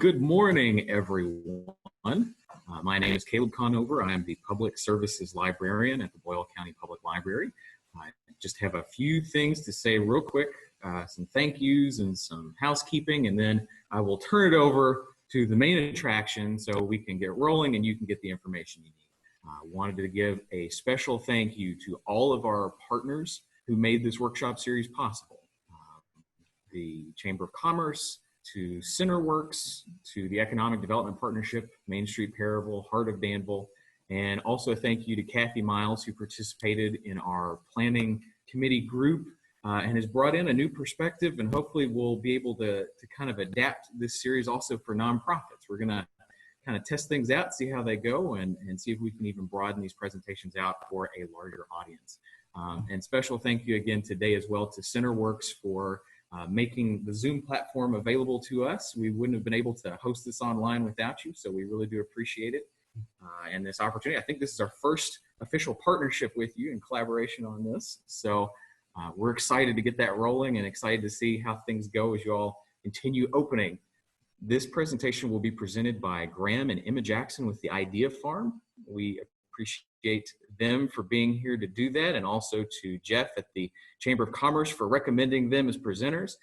Good morning, everyone. My name is Caleb Conover. I am the Public Services Librarian at the Boyle County Public Library. I just have a few things to say real quick, some thank yous and some housekeeping, and then I will turn it over to the main attraction so we can get rolling and you can get the information you need. I wanted to give a special thank you to all of our partners who made this workshop series possible. The Chamber of Commerce, to CentreWorks, to the Economic Development Partnership, Main Street Parable, Heart of Danville, and also thank you to Kathy Miles, who participated in our planning committee group and has brought in a new perspective, and hopefully we'll be able to kind of adapt this series also for nonprofits. We're gonna kind of test things out, see how they go, and see if we can even broaden these presentations out for a larger audience. And special thank you again today as well to CentreWorks for making the Zoom platform available to us. We wouldn't have been able to host this online without you, so we really do appreciate it and this opportunity. I think this is our first official partnership with you and collaboration on this, so we're excited to get that rolling and excited to see how things go as you all continue opening. This presentation will be presented by Graham and Emma Jackson with the Idea Farm. We appreciate them for being here to do that, and also to Jeff at the Chamber of Commerce for recommending them as presenters.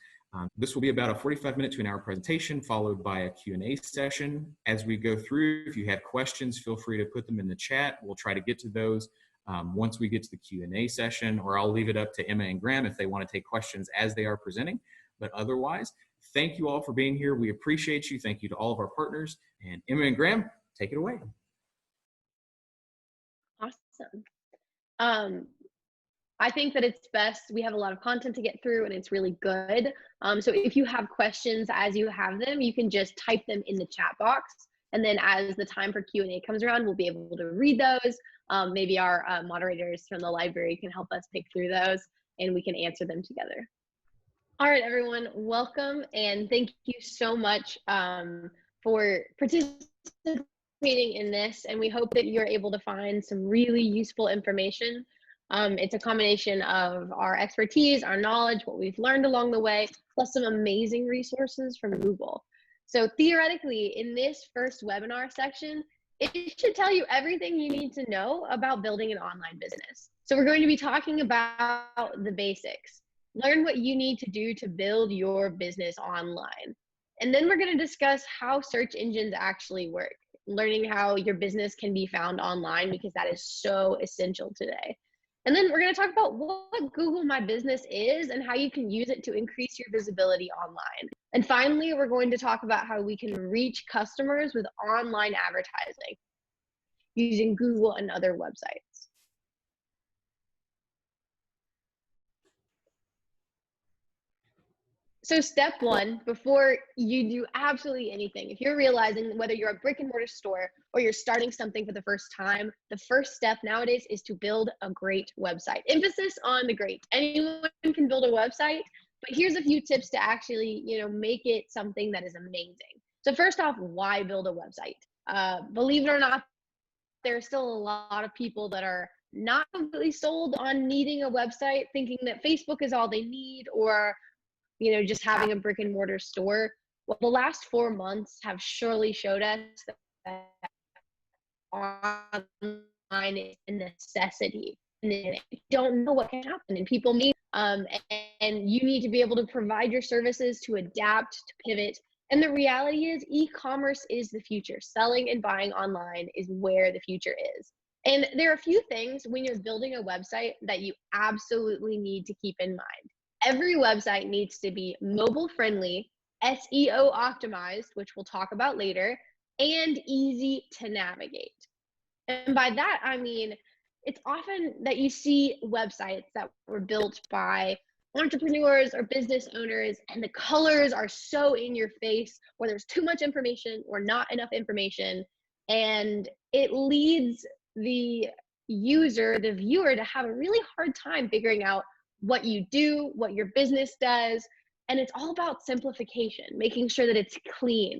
This will be about a 45-minute to an hour presentation followed by a Q&A session. As we go through, if you have questions, feel free to put them in the chat. We'll try to get to those once we get to the Q&A session, or I'll leave it up to Emma and Graham if they want to take questions as they are presenting. But otherwise, thank you all for being here. We appreciate you. Thank you to all of our partners. And Emma and Graham, take it away. Awesome. I think that it's best, we have a lot of content to get through and it's really good. So if you have questions as you have them, you can just type them in the chat box. And then as the time for Q&A comes around, we'll be able to read those. Maybe our moderators from the library can help us pick through those and we can answer them together. All right, everyone, welcome. And thank you so much for participating in this, and we hope that you're able to find some really useful information. It's a combination of our expertise, our knowledge, what we've learned along the way, plus some amazing resources from Google. So theoretically, in this first webinar section, it should tell you everything you need to know about building an online business. So we're going to be talking about the basics. Learn what you need to do to build your business online. And then we're going to discuss how search engines actually work, learning how your business can be found online, because that is so essential today. And then we're going to talk about what Google My Business is and how you can use it to increase your visibility online. And finally, we're going to talk about how we can reach customers with online advertising using Google and other websites. So step one, before you do absolutely anything, if you're realizing whether you're a brick and mortar store or you're starting something for the first time, the first step nowadays is to build a great website. Emphasis on the great. Anyone can build a website, but here's a few tips to actually, make it something that is amazing. So first off, why build a website? Believe it or not, there are still a lot of people that are not completely sold on needing a website, thinking that Facebook is all they need, or just having a brick and mortar store. Well, the last 4 months have surely showed us that online is a necessity. And you don't know what can happen, and people need, and you need to be able to provide your services to adapt, to pivot. And the reality is e-commerce is the future. Selling and buying online is where the future is. And there are a few things when you're building a website that you absolutely need to keep in mind. Every website needs to be mobile friendly, SEO optimized, which we'll talk about later, and easy to navigate. And by that, I mean, it's often that you see websites that were built by entrepreneurs or business owners, and the colors are so in your face, or there's too much information or not enough information, and it leads the user, the viewer, to have a really hard time figuring out what you do, what your business does. And it's all about simplification, making sure that it's clean,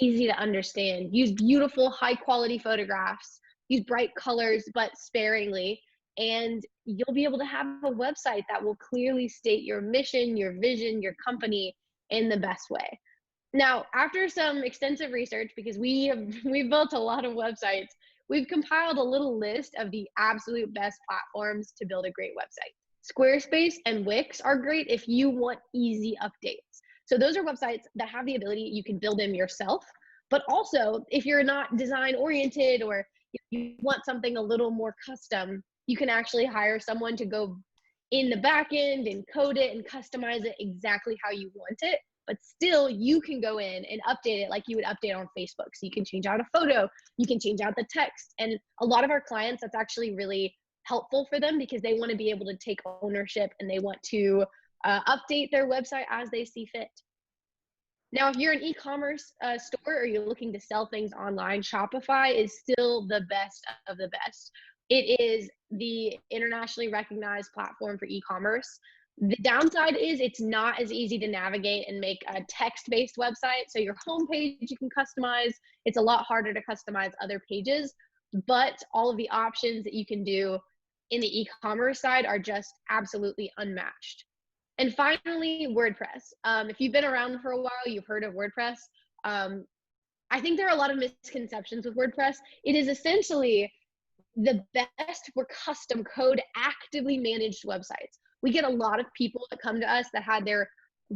easy to understand, use beautiful, high quality photographs, use bright colors, but sparingly, and you'll be able to have a website that will clearly state your mission, your vision, your company in the best way. Now, after some extensive research, because we've built a lot of websites, we've compiled a little list of the absolute best platforms to build a great website. Squarespace and Wix are great if you want easy updates. So those are websites that have the ability, you can build them yourself, but also if you're not design oriented or you want something a little more custom, you can actually hire someone to go in the back end and code it and customize it exactly how you want it. But still, you can go in and update it like you would update on Facebook. So you can change out a photo, you can change out the text. And a lot of our clients, that's actually really helpful for them because they want to be able to take ownership and they want to update their website as they see fit. Now, if you're an e-commerce store or you're looking to sell things online, Shopify is still the best of the best. It is the internationally recognized platform for e-commerce. The downside is it's not as easy to navigate and make a text-based website. So your homepage you can customize. It's a lot harder to customize other pages, but all of the options that you can do in the e-commerce side are just absolutely unmatched. And finally, WordPress. If you've been around for a while, you've heard of WordPress. I think there are a lot of misconceptions with WordPress. It is essentially the best for custom code, actively managed websites. We get a lot of people that come to us that had their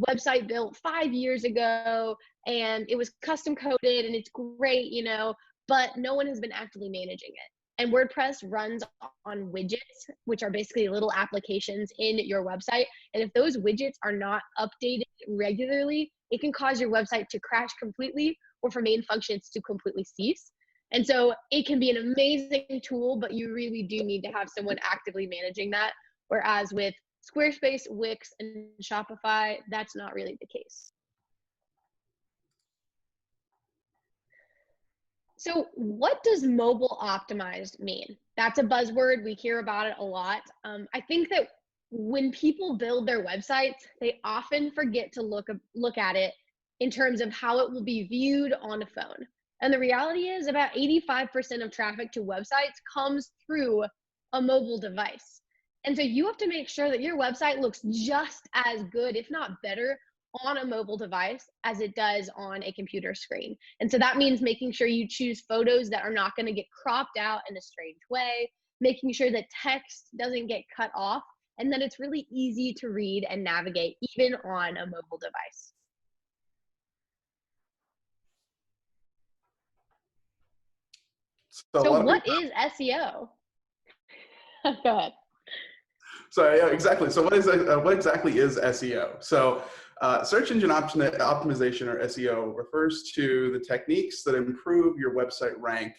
website built 5 years ago and it was custom coded and it's great, you know, but no one has been actively managing it. And WordPress runs on widgets, which are basically little applications in your website. And if those widgets are not updated regularly, it can cause your website to crash completely or for main functions to completely cease. And so it can be an amazing tool, but you really do need to have someone actively managing that. Whereas with Squarespace, Wix, and Shopify, that's not really the case. So what does mobile optimized mean? That's a buzzword. We hear about it a lot. I think that when people build their websites, they often forget to look at it in terms of how it will be viewed on a phone. And the reality is about 85% of traffic to websites comes through a mobile device. And so you have to make sure that your website looks just as good, if not better, on a mobile device as it does on a computer screen. And so that means making sure you choose photos that are not going to get cropped out in a strange way, making sure that text doesn't get cut off, and that it's really easy to read and navigate even on a mobile device. So what is SEO? Go ahead. So yeah, exactly. So what exactly is SEO? So search engine optimization, or SEO, refers to the techniques that improve your website rank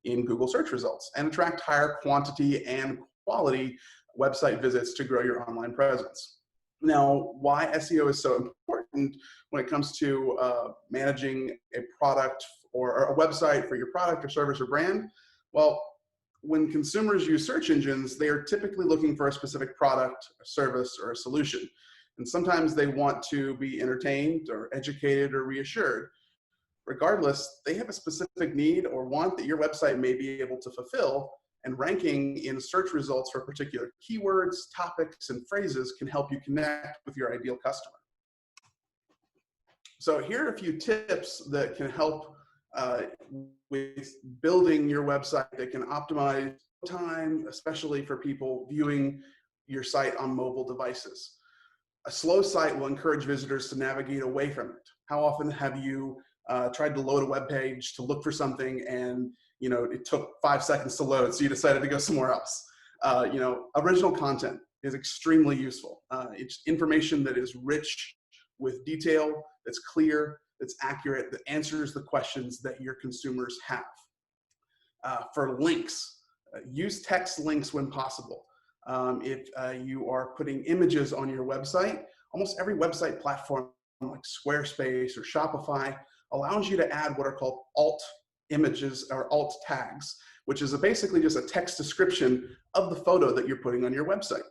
in Google search results and attract higher quantity and quality website visits to grow your online presence. Now, why SEO is so important when it comes to managing a product or a website for your product or service or brand? Well, when consumers use search engines, they are typically looking for a specific product, a service, or a solution. And sometimes they want to be entertained or educated or reassured. Regardless, they have a specific need or want that your website may be able to fulfill, and ranking in search results for particular keywords, topics, and phrases can help you connect with your ideal customer. So here are a few tips that can help with building your website that can optimize time, especially for people viewing your site on mobile devices. A slow site will encourage visitors to navigate away from it. How often have you tried to load a web page to look for something and it took 5 seconds to load, so you decided to go somewhere else? Original content is extremely useful. It's information that is rich with detail, that's clear, that's accurate, that answers the questions that your consumers have. For links, use text links when possible. If you are putting images on your website, almost every website platform like Squarespace or Shopify allows you to add what are called alt images or alt tags, which is basically just a text description of the photo that you're putting on your website.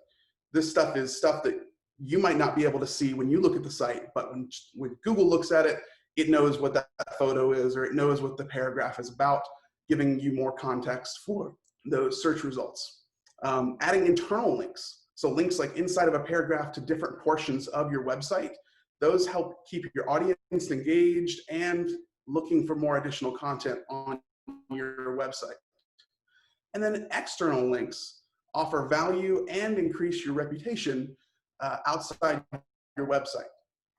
This stuff is stuff that you might not be able to see when you look at the site, but when Google looks at it, it knows what that photo is, or it knows what the paragraph is about, giving you more context for those search results. Adding internal links, so links like inside of a paragraph to different portions of your website, Those help keep your audience engaged and looking for more additional content on your website. And then external links offer value and increase your reputation outside your website.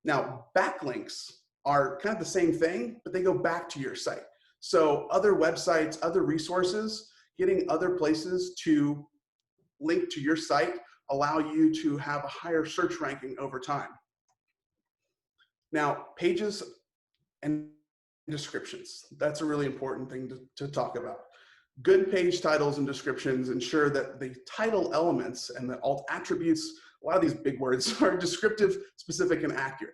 Now, backlinks are kind of the same thing, but they go back to your site. So other websites, other resources, getting other places to link to your site allow you to have a higher search ranking over time. Now, pages and descriptions. That's a really important thing to talk about. Good page titles and descriptions ensure that the title elements and the alt attributes, a lot of these big words, are descriptive, specific, and accurate.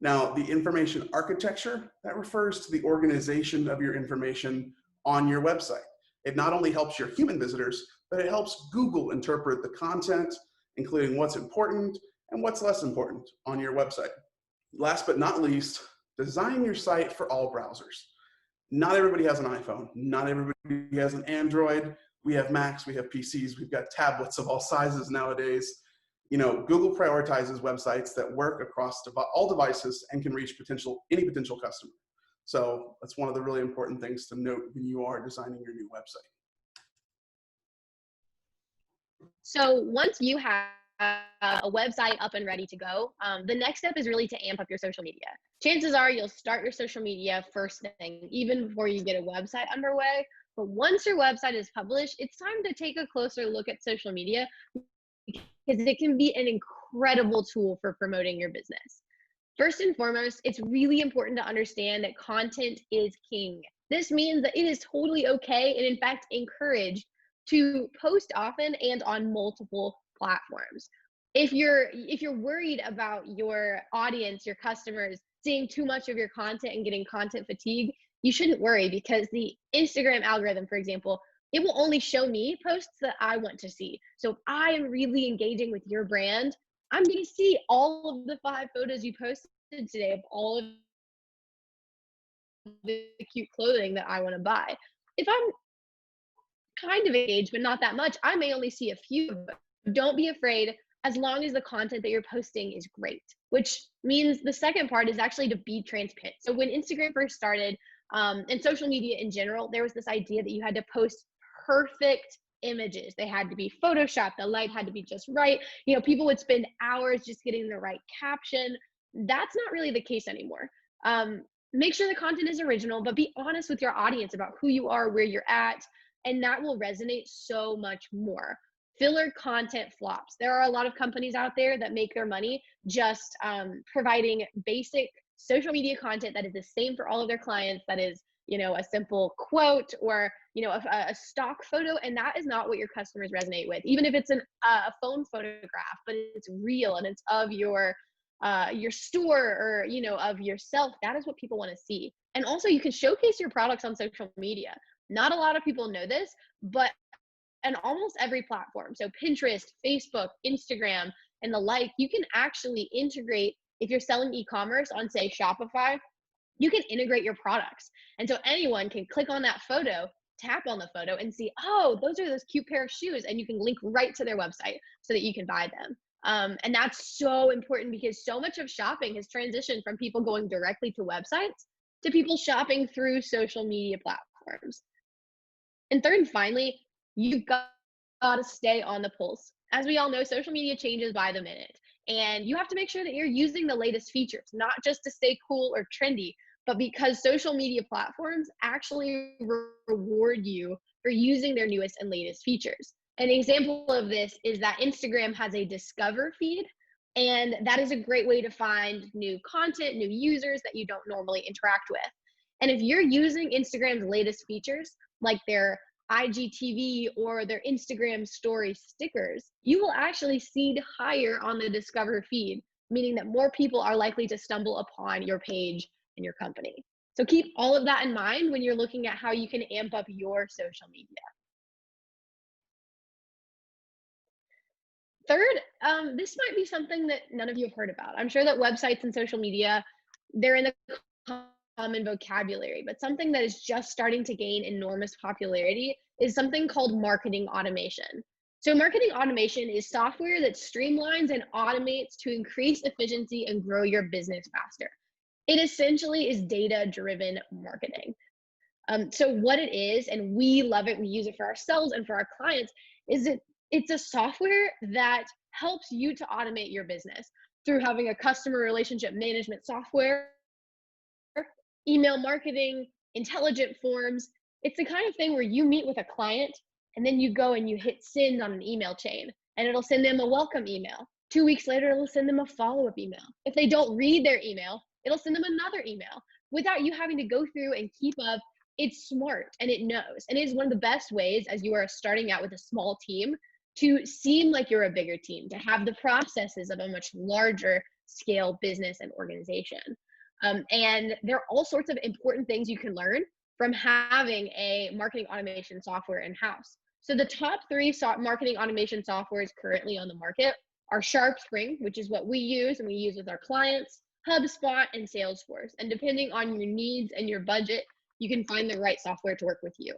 Now, the information architecture, that refers to the organization of your information on your website. It not only helps your human visitors, but it helps Google interpret the content, including what's important and what's less important on your website. Last but not least, design your site for all browsers. Not everybody has an iPhone. Not everybody has an Android. We have Macs, we have PCs, we've got tablets of all sizes nowadays. You know, Google prioritizes websites that work across all devices and can reach any potential customer. So that's one of the really important things to note when you are designing your new website. So once you have a website up and ready to go, the next step is really to amp up your social media. Chances are you'll start your social media first thing, even before you get a website underway. But once your website is published, it's time to take a closer look at social media, because it can be an incredible tool for promoting your business. First and foremost, it's really important to understand that content is king. This means that it is totally okay and in fact encouraged to post often and on multiple platforms. If you're worried about your audience, your customers seeing too much of your content and getting content fatigue, you shouldn't worry, because the Instagram algorithm, for example, it will only show me posts that I want to see. So if I am really engaging with your brand, I'm going to see all of the 5 photos you posted today of all of the cute clothing that I want to buy. If I'm kind of engaged, but not that much, I may only see a few of them. Don't be afraid, as long as the content that you're posting is great, which means the second part is actually to be transparent. So when Instagram first started, and social media in general, there was this idea that you had to post perfect images. They had to be photoshopped, the light had to be just right. You know, people would spend hours just getting the right caption. That's not really the case anymore. Make sure the content is original, but be honest with your audience about who you are, where you're at, and that will resonate so much more. Filler content flops. There are a lot of companies out there that make their money just providing basic social media content that is the same for all of their clients, that is, you know, a simple quote or, you know, a stock photo, and that is not what your customers resonate with. Even if it's a phone photograph, but it's real and it's of your store, or, you know, of yourself, that is what people want to see. And also, you can showcase your products on social media. Not a lot of people know this, but on almost every platform, so Pinterest, Facebook, Instagram, and the like, you can actually integrate, if you're selling e-commerce on, say, Shopify, you can integrate your products. And so anyone can click on that photo, tap on the photo, and see, oh, those are those cute pair of shoes, and you can link right to their website so that you can buy them. And that's so important, because so much of shopping has transitioned from people going directly to websites to people shopping through social media platforms. And third and finally, you've got to stay on the pulse. As we all know, social media changes by the minute, and you have to make sure that you're using the latest features, not just to stay cool or trendy, but because social media platforms actually reward you for using their newest and latest features. An example of this is that Instagram has a discover feed, and that is a great way to find new content, new users that you don't normally interact with. And if you're using Instagram's latest features, like their IGTV or their Instagram story stickers, you will actually seed higher on the discover feed, meaning that more people are likely to stumble upon your page and your company. So keep all of that in mind when you're looking at how you can amp up your social media. Third, this might be something that none of you have heard about. I'm sure that websites and social media, they're in the common vocabulary, but something that is just starting to gain enormous popularity is something called marketing automation. So marketing automation is software that streamlines and automates to increase efficiency and grow your business faster. It essentially is data-driven marketing. So what it is, and we love it, we use it for ourselves and for our clients, is it's a software that helps you to automate your business through having a customer relationship management software, email marketing, intelligent forms. It's the kind of thing where you meet with a client and then you go and you hit send on an email chain and it'll send them a welcome email. 2 weeks later, it'll send them a follow-up email. If they don't read their email, it'll send them another email without you having to go through and keep up. It's smart and it knows. And it is one of the best ways, as you are starting out with a small team, to seem like you're a bigger team, to have the processes of a much larger scale business and organization. And there are all sorts of important things you can learn from having a marketing automation software in-house. So the top 3 marketing automation softwares currently on the market are SharpSpring, which is what we use and we use with our clients, HubSpot, and Salesforce. And depending on your needs and your budget, you can find the right software to work with you.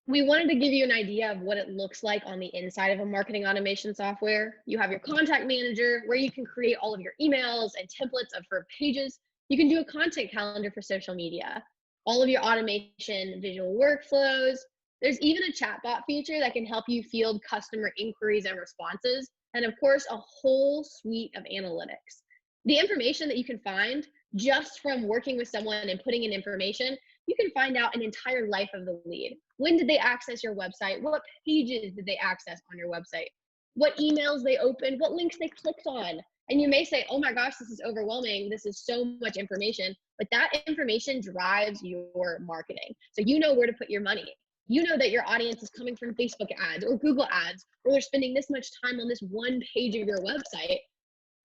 We wanted to give you an idea of what it looks like on the inside of a marketing automation software. You have your contact manager where you can create all of your emails and templates for pages. You can do a content calendar for social media, all of your automation, visual workflows. There's even a chatbot feature that can help you field customer inquiries and responses. And of course, a whole suite of analytics. The information that you can find just from working with someone and putting in information, you can find out an entire life of the lead. When did they access your website? What pages did they access on your website? What emails they opened? What links they clicked on? And you may say, oh my gosh, this is overwhelming. This is so much information. But that information drives your marketing. So you know where to put your money. You know that your audience is coming from Facebook ads or Google ads, or they're spending this much time on this one page of your website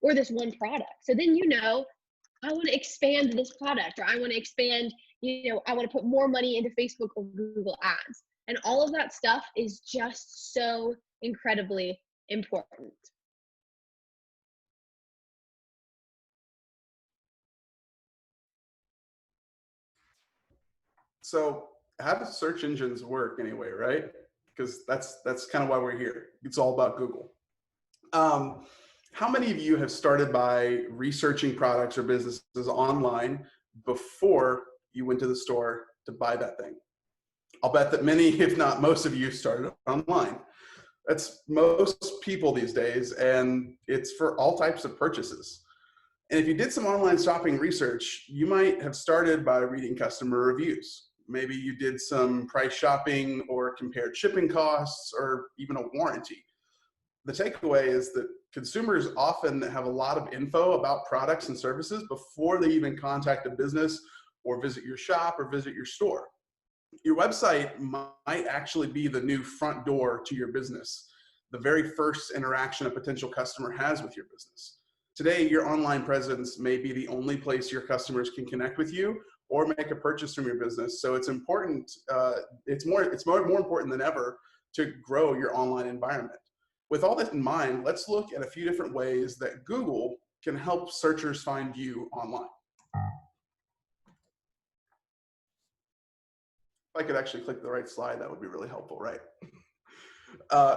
or this one product. So then you know, I want to expand this product, or I want to expand, I want to put more money into Facebook or Google ads. And all of that stuff is just so incredibly important. So how do search engines work anyway, right? Because that's kind of why we're here. It's all about Google. How many of you have started by researching products or businesses online before you went to the store to buy that thing? I'll bet that many, if not most of you, started online. That's most people these days, and it's for all types of purchases. And if you did some online shopping research, you might have started by reading customer reviews. Maybe you did some price shopping or compared shipping costs or even a warranty. The takeaway is that consumers often have a lot of info about products and services before they even contact a business or visit your shop or visit your store. Your website might actually be the new front door to your business, the very first interaction a potential customer has with your business. Today, your online presence may be the only place your customers can connect with you or make a purchase from your business. So it's important, it's more important than ever to grow your online environment. With all that in mind, let's look at a few different ways that Google can help searchers find you online. If I could actually click the right slide, that would be really helpful, right?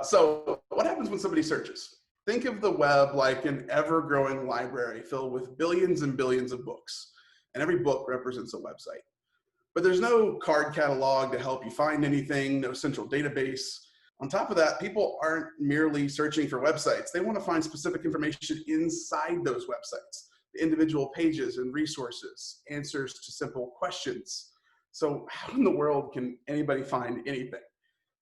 So what happens when somebody searches? Think of the web like an ever-growing library filled with billions and billions of books, and every book represents a website. But there's no card catalog to help you find anything, no central database. On top of that, people aren't merely searching for websites. They want to find specific information inside those websites, the individual pages and resources, answers to simple questions. So how in the world can anybody find anything?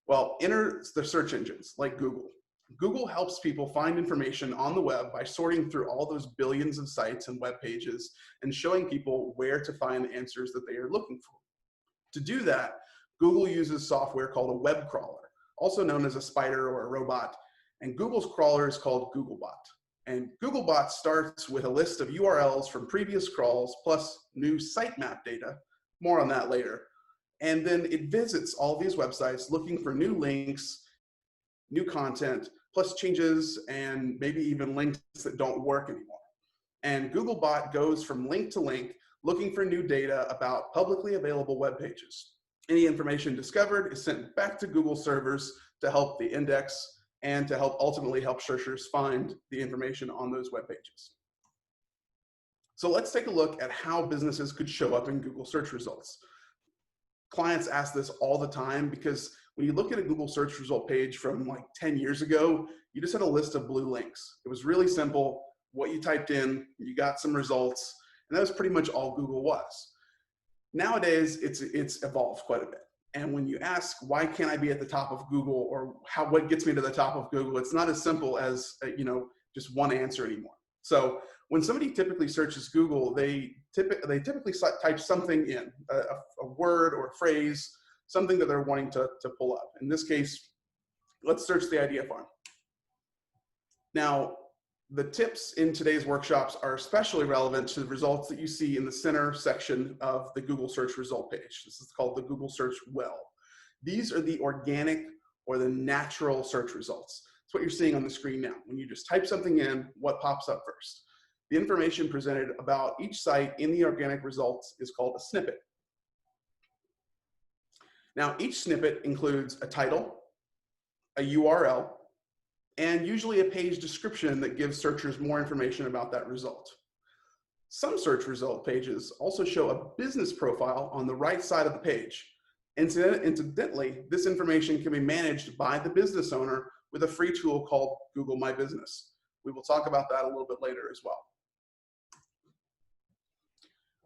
Well, enter the search engines like Google. Google helps people find information on the web by sorting through all those billions of sites and web pages and showing people where to find the answers that they are looking for. To do that, Google uses software called a web crawler, also known as a spider or a robot, and Google's crawler is called Googlebot. And Googlebot starts with a list of URLs from previous crawls plus new sitemap data, more on that later. And then it visits all these websites looking for new links, new content, plus changes and maybe even links that don't work anymore. And Googlebot goes from link to link looking for new data about publicly available web pages. Any information discovered is sent back to Google servers to help the index and to help ultimately help searchers find the information on those web pages. So let's take a look at how businesses could show up in Google search results. Clients ask this all the time because when you look at a Google search result page from like 10 years ago, you just had a list of blue links. It was really simple. What you typed in, you got some results, and that was pretty much all Google was. Nowadays, it's evolved quite a bit. And when you ask, why can't I be at the top of Google, or what gets me to the top of Google, it's not as simple as, just one answer anymore. So when somebody typically searches Google, they typically type something in, a word or a phrase, something that they're wanting to pull up. In this case, let's search the idea farm. Now, the tips in today's workshops are especially relevant to the results that you see in the center section of the Google search result page. This is called the Google search well. These are the organic or the natural search results. That's what you're seeing on the screen now. When you just type something in, what pops up first? The information presented about each site in the organic results is called a snippet. Now, each snippet includes a title, a URL, and usually a page description that gives searchers more information about that result. Some search result pages also show a business profile on the right side of the page. Incidentally, this information can be managed by the business owner with a free tool called Google My Business. We will talk about that a little bit later as well.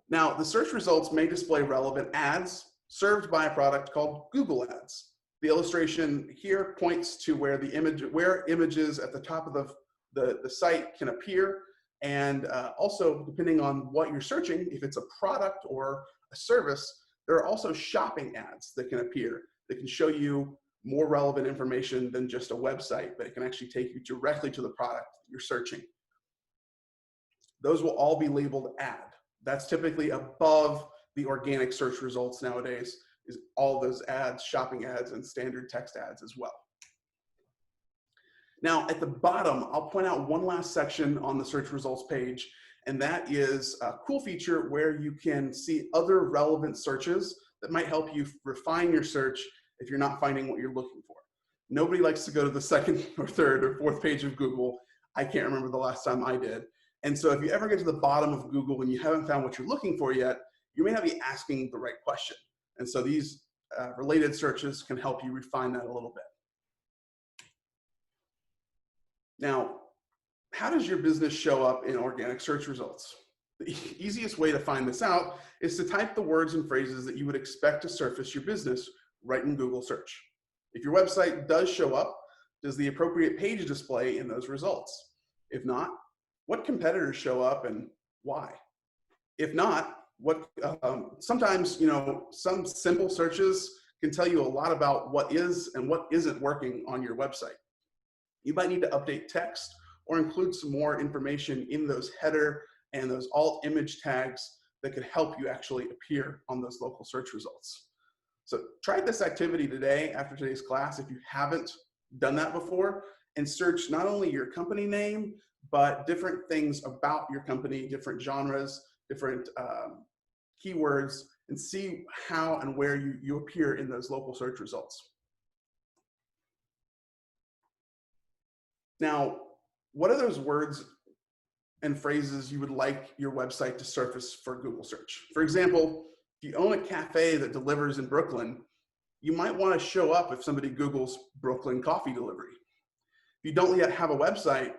Now, the search results may display relevant ads served by a product called Google Ads. The illustration here points to where images at the top of the site can appear, and also depending on what you're searching, if it's a product or a service, there are also shopping ads that can appear that can show you more relevant information than just a website, but it can actually take you directly to the product you're searching. Those will all be labeled ad. That's typically above the organic search results nowadays, is all those ads, shopping ads, and standard text ads as well. Now, at the bottom, I'll point out one last section on the search results page, and that is a cool feature where you can see other relevant searches that might help you refine your search if you're not finding what you're looking for. Nobody likes to go to the second or third or fourth page of Google. I can't remember the last time I did. And so if you ever get to the bottom of Google and you haven't found what you're looking for yet, you may not be asking the right question. And so these related searches can help you refine that a little bit. Now, how does your business show up in organic search results? The easiest way to find this out is to type the words and phrases that you would expect to surface your business right in Google search. If your website does show up, does the appropriate page display in those results? If not, what competitors show up and why? If not, sometimes, some simple searches can tell you a lot about what is and what isn't working on your website. You might need to update text or include some more information in those header and those alt image tags that could help you actually appear on those local search results. So try this activity today after today's class if you haven't done that before, and search not only your company name, but different things about your company, different genres, different keywords, and see how and where you appear in those local search results. Now, what are those words and phrases you would like your website to surface for Google search? For example, if you own a cafe that delivers in Brooklyn, you might want to show up if somebody Googles Brooklyn coffee delivery. If you don't yet have a website,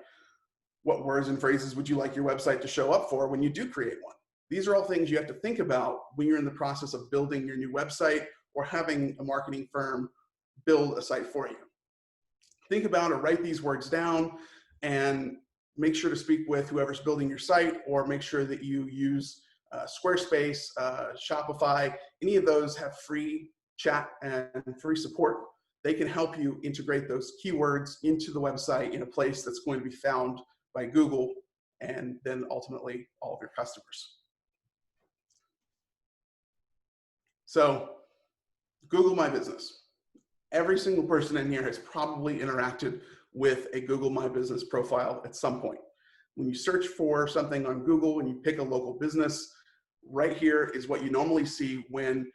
what words and phrases would you like your website to show up for when you do create one? These are all things you have to think about when you're in the process of building your new website or having a marketing firm build a site for you. Think about or write these words down, and make sure to speak with whoever's building your site, or make sure that you use Squarespace, Shopify. Any of those have free chat and free support. They can help you integrate those keywords into the website in a place that's going to be found by Google and then ultimately all of your customers. So, Google My Business. Every single person in here has probably interacted with a Google My Business profile at some point. When you search for something on Google and you pick a local business, right here is what you normally see when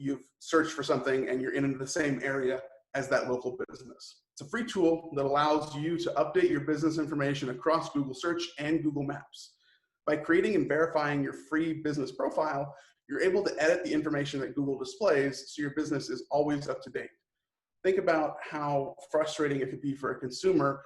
you've searched for something and you're in the same area as that local business. It's a free tool that allows you to update your business information across Google Search and Google Maps. By creating and verifying your free business profile, you're able to edit the information that Google displays so your business is always up to date. Think about how frustrating it could be for a consumer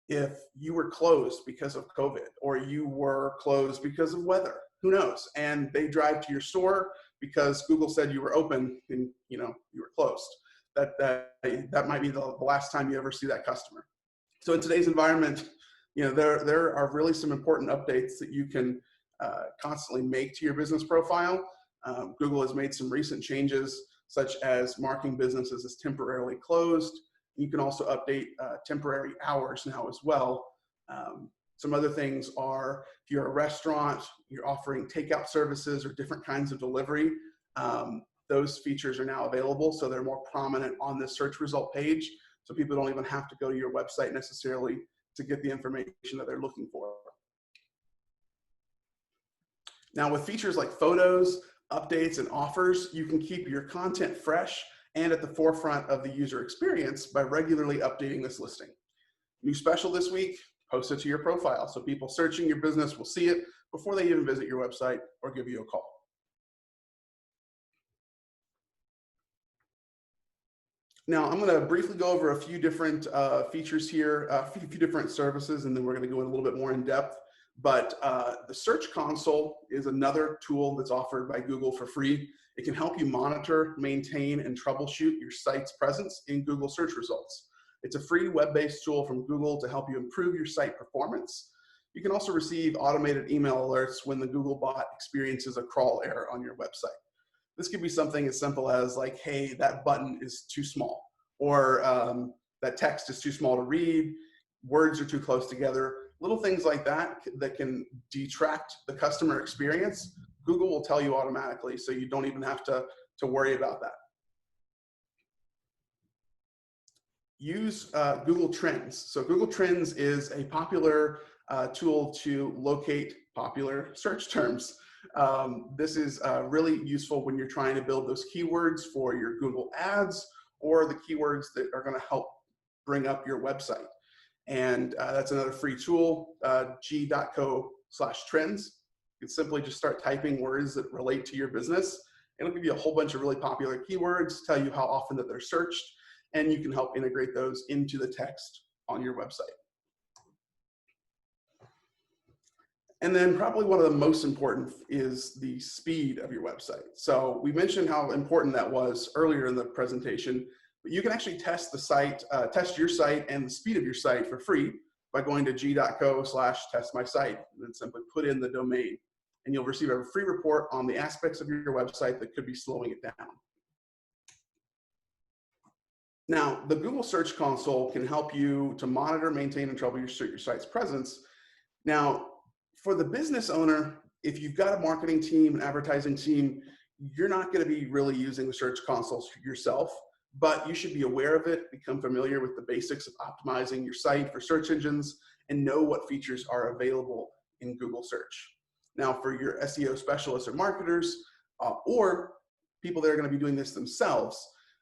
if you were closed because of COVID, or you were closed because of weather, who knows? And they drive to your store because Google said you were open and you were closed. That might be the last time you ever see that customer. So in today's environment, there are really some important updates that you can constantly make to your business profile. Google has made some recent changes, such as marking businesses as temporarily closed. You can also update temporary hours now as well. Some other things are, if you're a restaurant, you're offering takeout services or different kinds of delivery, those features are now available, so they're more prominent on the search result page, so people don't even have to go to your website necessarily to get the information that they're looking for. Now, with features like photos, updates, and offers, you can keep your content fresh and at the forefront of the user experience by regularly updating this listing. New special this week, post it to your profile so people searching your business will see it before they even visit your website or give you a call. Now, I'm going to briefly go over a few different features here, a few different services, and then we're going to go in a little bit more in depth. But the Search Console is another tool that's offered by Google for free. It can help you monitor, maintain, and troubleshoot your site's presence in Google search results. It's a free web-based tool from Google to help you improve your site performance. You can also receive automated email alerts when the Google bot experiences a crawl error on your website. This could be something as simple as like, hey, that button is too small, or that text is too small to read, words are too close together. Little things like that that can detract the customer experience, Google will tell you automatically, so you don't even have to worry about that. Use Google Trends. So Google Trends is a popular tool to locate popular search terms. This is really useful when you're trying to build those keywords for your Google ads or the keywords that are going to help bring up your website. And that's another free tool, g.co/trends. You can simply just start typing words that relate to your business. It'll give you a whole bunch of really popular keywords, tell you how often that they're searched, and you can help integrate those into the text on your website. And then probably one of the most important is the speed of your website. So we mentioned how important that was earlier in the presentation, but you can actually test the site, test your site and the speed of your site for free by going to g.co/testmysite and then simply put in the domain. And you'll receive a free report on the aspects of your website that could be slowing it down. Now, the Google Search Console can help you to monitor, maintain, and troubleshoot your site's presence. Now, for the business owner, if you've got a marketing team, an advertising team, you're not going to be really using the Search Console yourself, but you should be aware of it, become familiar with the basics of optimizing your site for search engines, and know what features are available in Google Search. Now, for your SEO specialists or marketers, or people that are going to be doing this themselves,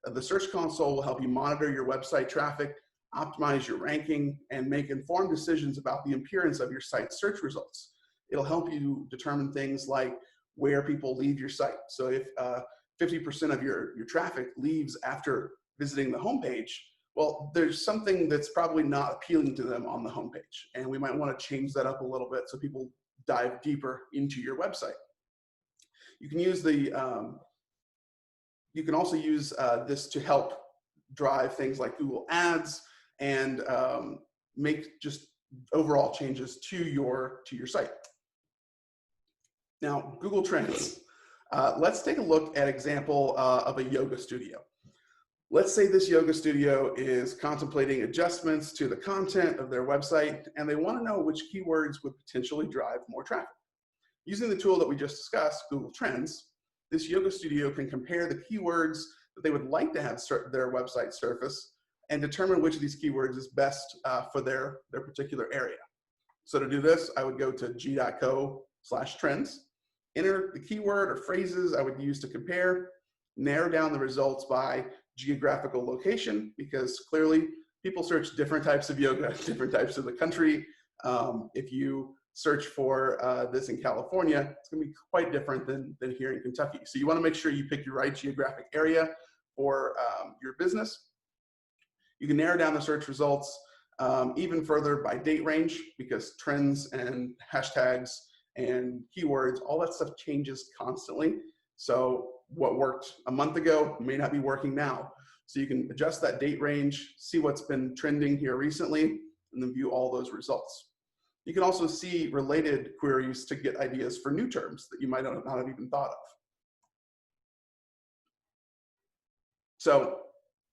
the Search Console will help you monitor your website traffic, optimize your ranking, and make informed decisions about the appearance of your site's search results. It'll help you determine things like where people leave your site. So if 50% of your traffic leaves after visiting the homepage, well, there's something that's probably not appealing to them on the homepage, and we might want to change that up a little bit so people dive deeper into your website. You can use you can also use this to help drive things like Google Ads and make just overall changes to your site. Now, Google Trends. Let's take a look at an example of a yoga studio. Let's say this yoga studio is contemplating adjustments to the content of their website, and they want to know which keywords would potentially drive more traffic. Using the tool that we just discussed, Google Trends, this yoga studio can compare the keywords that they would like to have their website surface and determine which of these keywords is best for their particular area. So to do this, I would go to g.co/trends, enter the keyword or phrases I would use to compare, narrow down the results by geographical location, because clearly people search different types of yoga, different types of the country. If you search for this in California, it's going to be quite different than here in Kentucky. So you want to make sure you pick your right geographic area for your business. You can narrow down the search results even further by date range, because trends and hashtags and keywords, all that stuff changes constantly. So what worked a month ago may not be working now. So you can adjust that date range, see what's been trending here recently, and then view all those results. You can also see related queries to get ideas for new terms that you might not have even thought of. So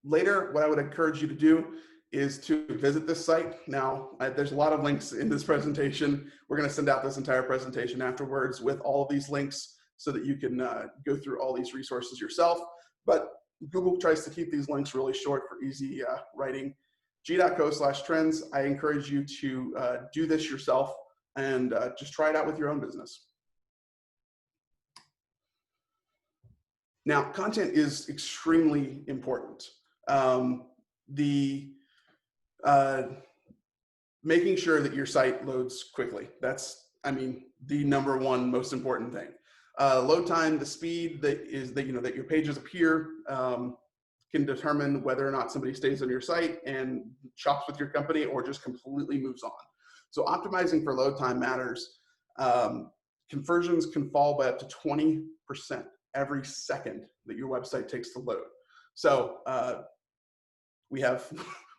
later, what I would encourage you to do is to visit this site. Now, there's a lot of links in this presentation. We're going to send out this entire presentation afterwards with all of these links so that you can go through all these resources yourself. But Google tries to keep these links really short for easy writing. g.co/trends. I encourage you to do this yourself and just try it out with your own business. Now, content is extremely important. Making sure that your site loads quickly. That's, I mean, the #1 most important thing. Load time, the speed that your pages appear, can determine whether or not somebody stays on your site and shops with your company or just completely moves on. So optimizing for load time matters. Conversions can fall by up to 20% every second that your website takes to load. So we have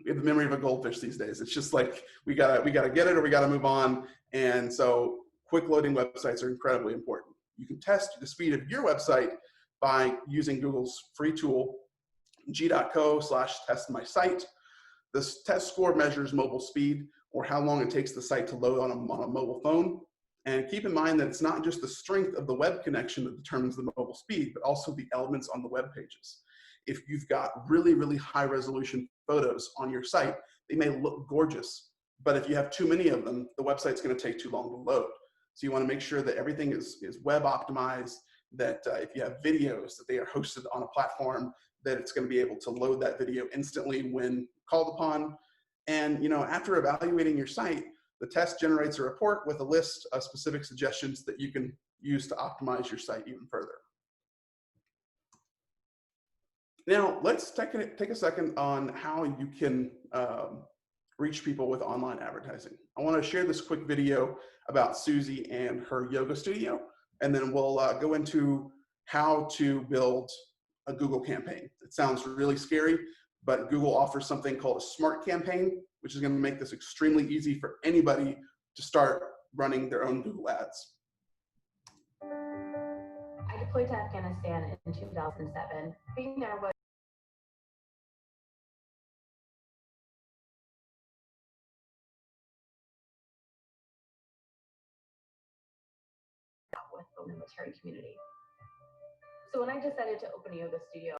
the memory of a goldfish these days. It's just like we gotta get it or we gotta move on. And so quick loading websites are incredibly important. You can test the speed of your website by using Google's free tool, g.co/testmysite. This test score measures mobile speed, or how long it takes the site to load on a mobile phone. And keep in mind that it's not just the strength of the web connection that determines the mobile speed, but also the elements on the web pages. If you've got really, really high resolution photos on your site, they may look gorgeous, but if you have too many of them, the website's going to take too long to load. So you want to make sure that everything is web optimized, that if you have videos, that they are hosted on a platform, that it's going to be able to load that video instantly when called upon. And after evaluating your site, the test generates a report with a list of specific suggestions that you can use to optimize your site even further. Now, let's take a second on how you can reach people with online advertising. I want to share this quick video about Susie and her yoga studio, and then we'll go into how to build a Google campaign. It sounds really scary, but Google offers something called a smart campaign, which is going to make this extremely easy for anybody to start running their own Google ads. I deployed to Afghanistan in 2007. Being there was with the military community. So when I decided to open a yoga studio,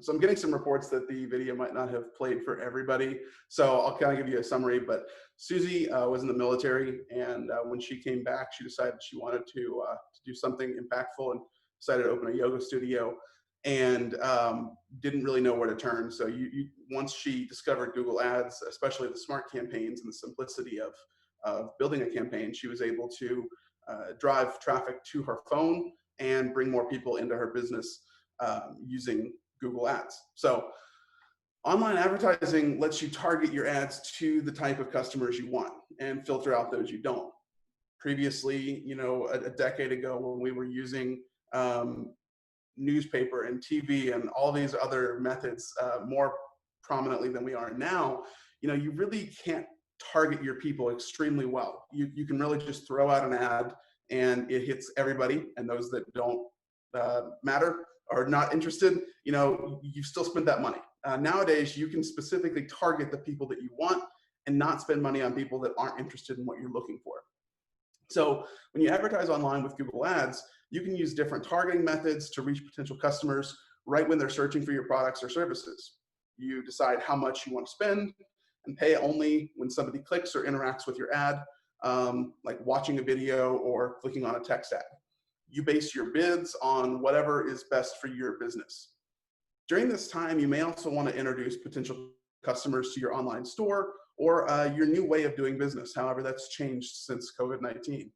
So I'm getting some reports that the video might not have played for everybody. So I'll kind of give you a summary, but Susie was in the military, and when she came back, she decided she wanted to do something impactful and decided to open a yoga studio, and didn't really know where to turn. So once she discovered Google Ads, especially the smart campaigns and the simplicity of building a campaign, she was able to drive traffic to her phone and bring more people into her business using Google Ads. So online advertising lets you target your ads to the type of customers you want and filter out those you don't. Previously, a decade ago, when we were using newspaper and TV and all these other methods more prominently than we are now, you really can't target your people extremely well. You can really just throw out an ad and it hits everybody, and those that don't matter or not interested, you've still spent that money. Nowadays, you can specifically target the people that you want and not spend money on people that aren't interested in what you're looking for. So when you advertise online with Google Ads, you can use different targeting methods to reach potential customers right when they're searching for your products or services. You decide how much you want to spend and pay only when somebody clicks or interacts with your ad, like watching a video or clicking on a text ad. You base your bids on whatever is best for your business. During this time, you may also want to introduce potential customers to your online store or your new way of doing business. However, that's changed since COVID-19.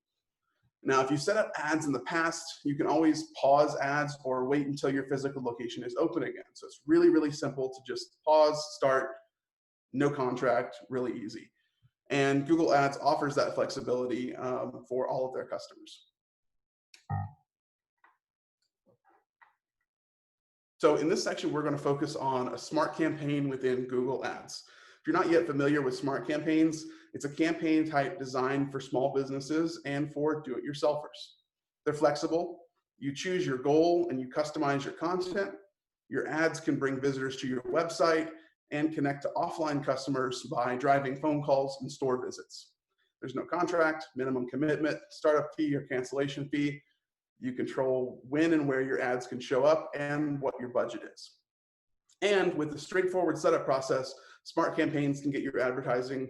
Now, if you set up ads in the past, you can always pause ads or wait until your physical location is open again. So it's really, really simple to just pause, start, no contract, really easy. And Google Ads offers that flexibility for all of their customers. So in this section, we're going to focus on a smart campaign within Google Ads. If you're not yet familiar with smart campaigns, it's a campaign type designed for small businesses and for do-it-yourselfers. They're flexible. You choose your goal and you customize your content. Your ads can bring visitors to your website and connect to offline customers by driving phone calls and store visits. There's no contract, minimum commitment, startup fee or cancellation fee. You control when and where your ads can show up and what your budget is. And with the straightforward setup process, smart campaigns can get your advertising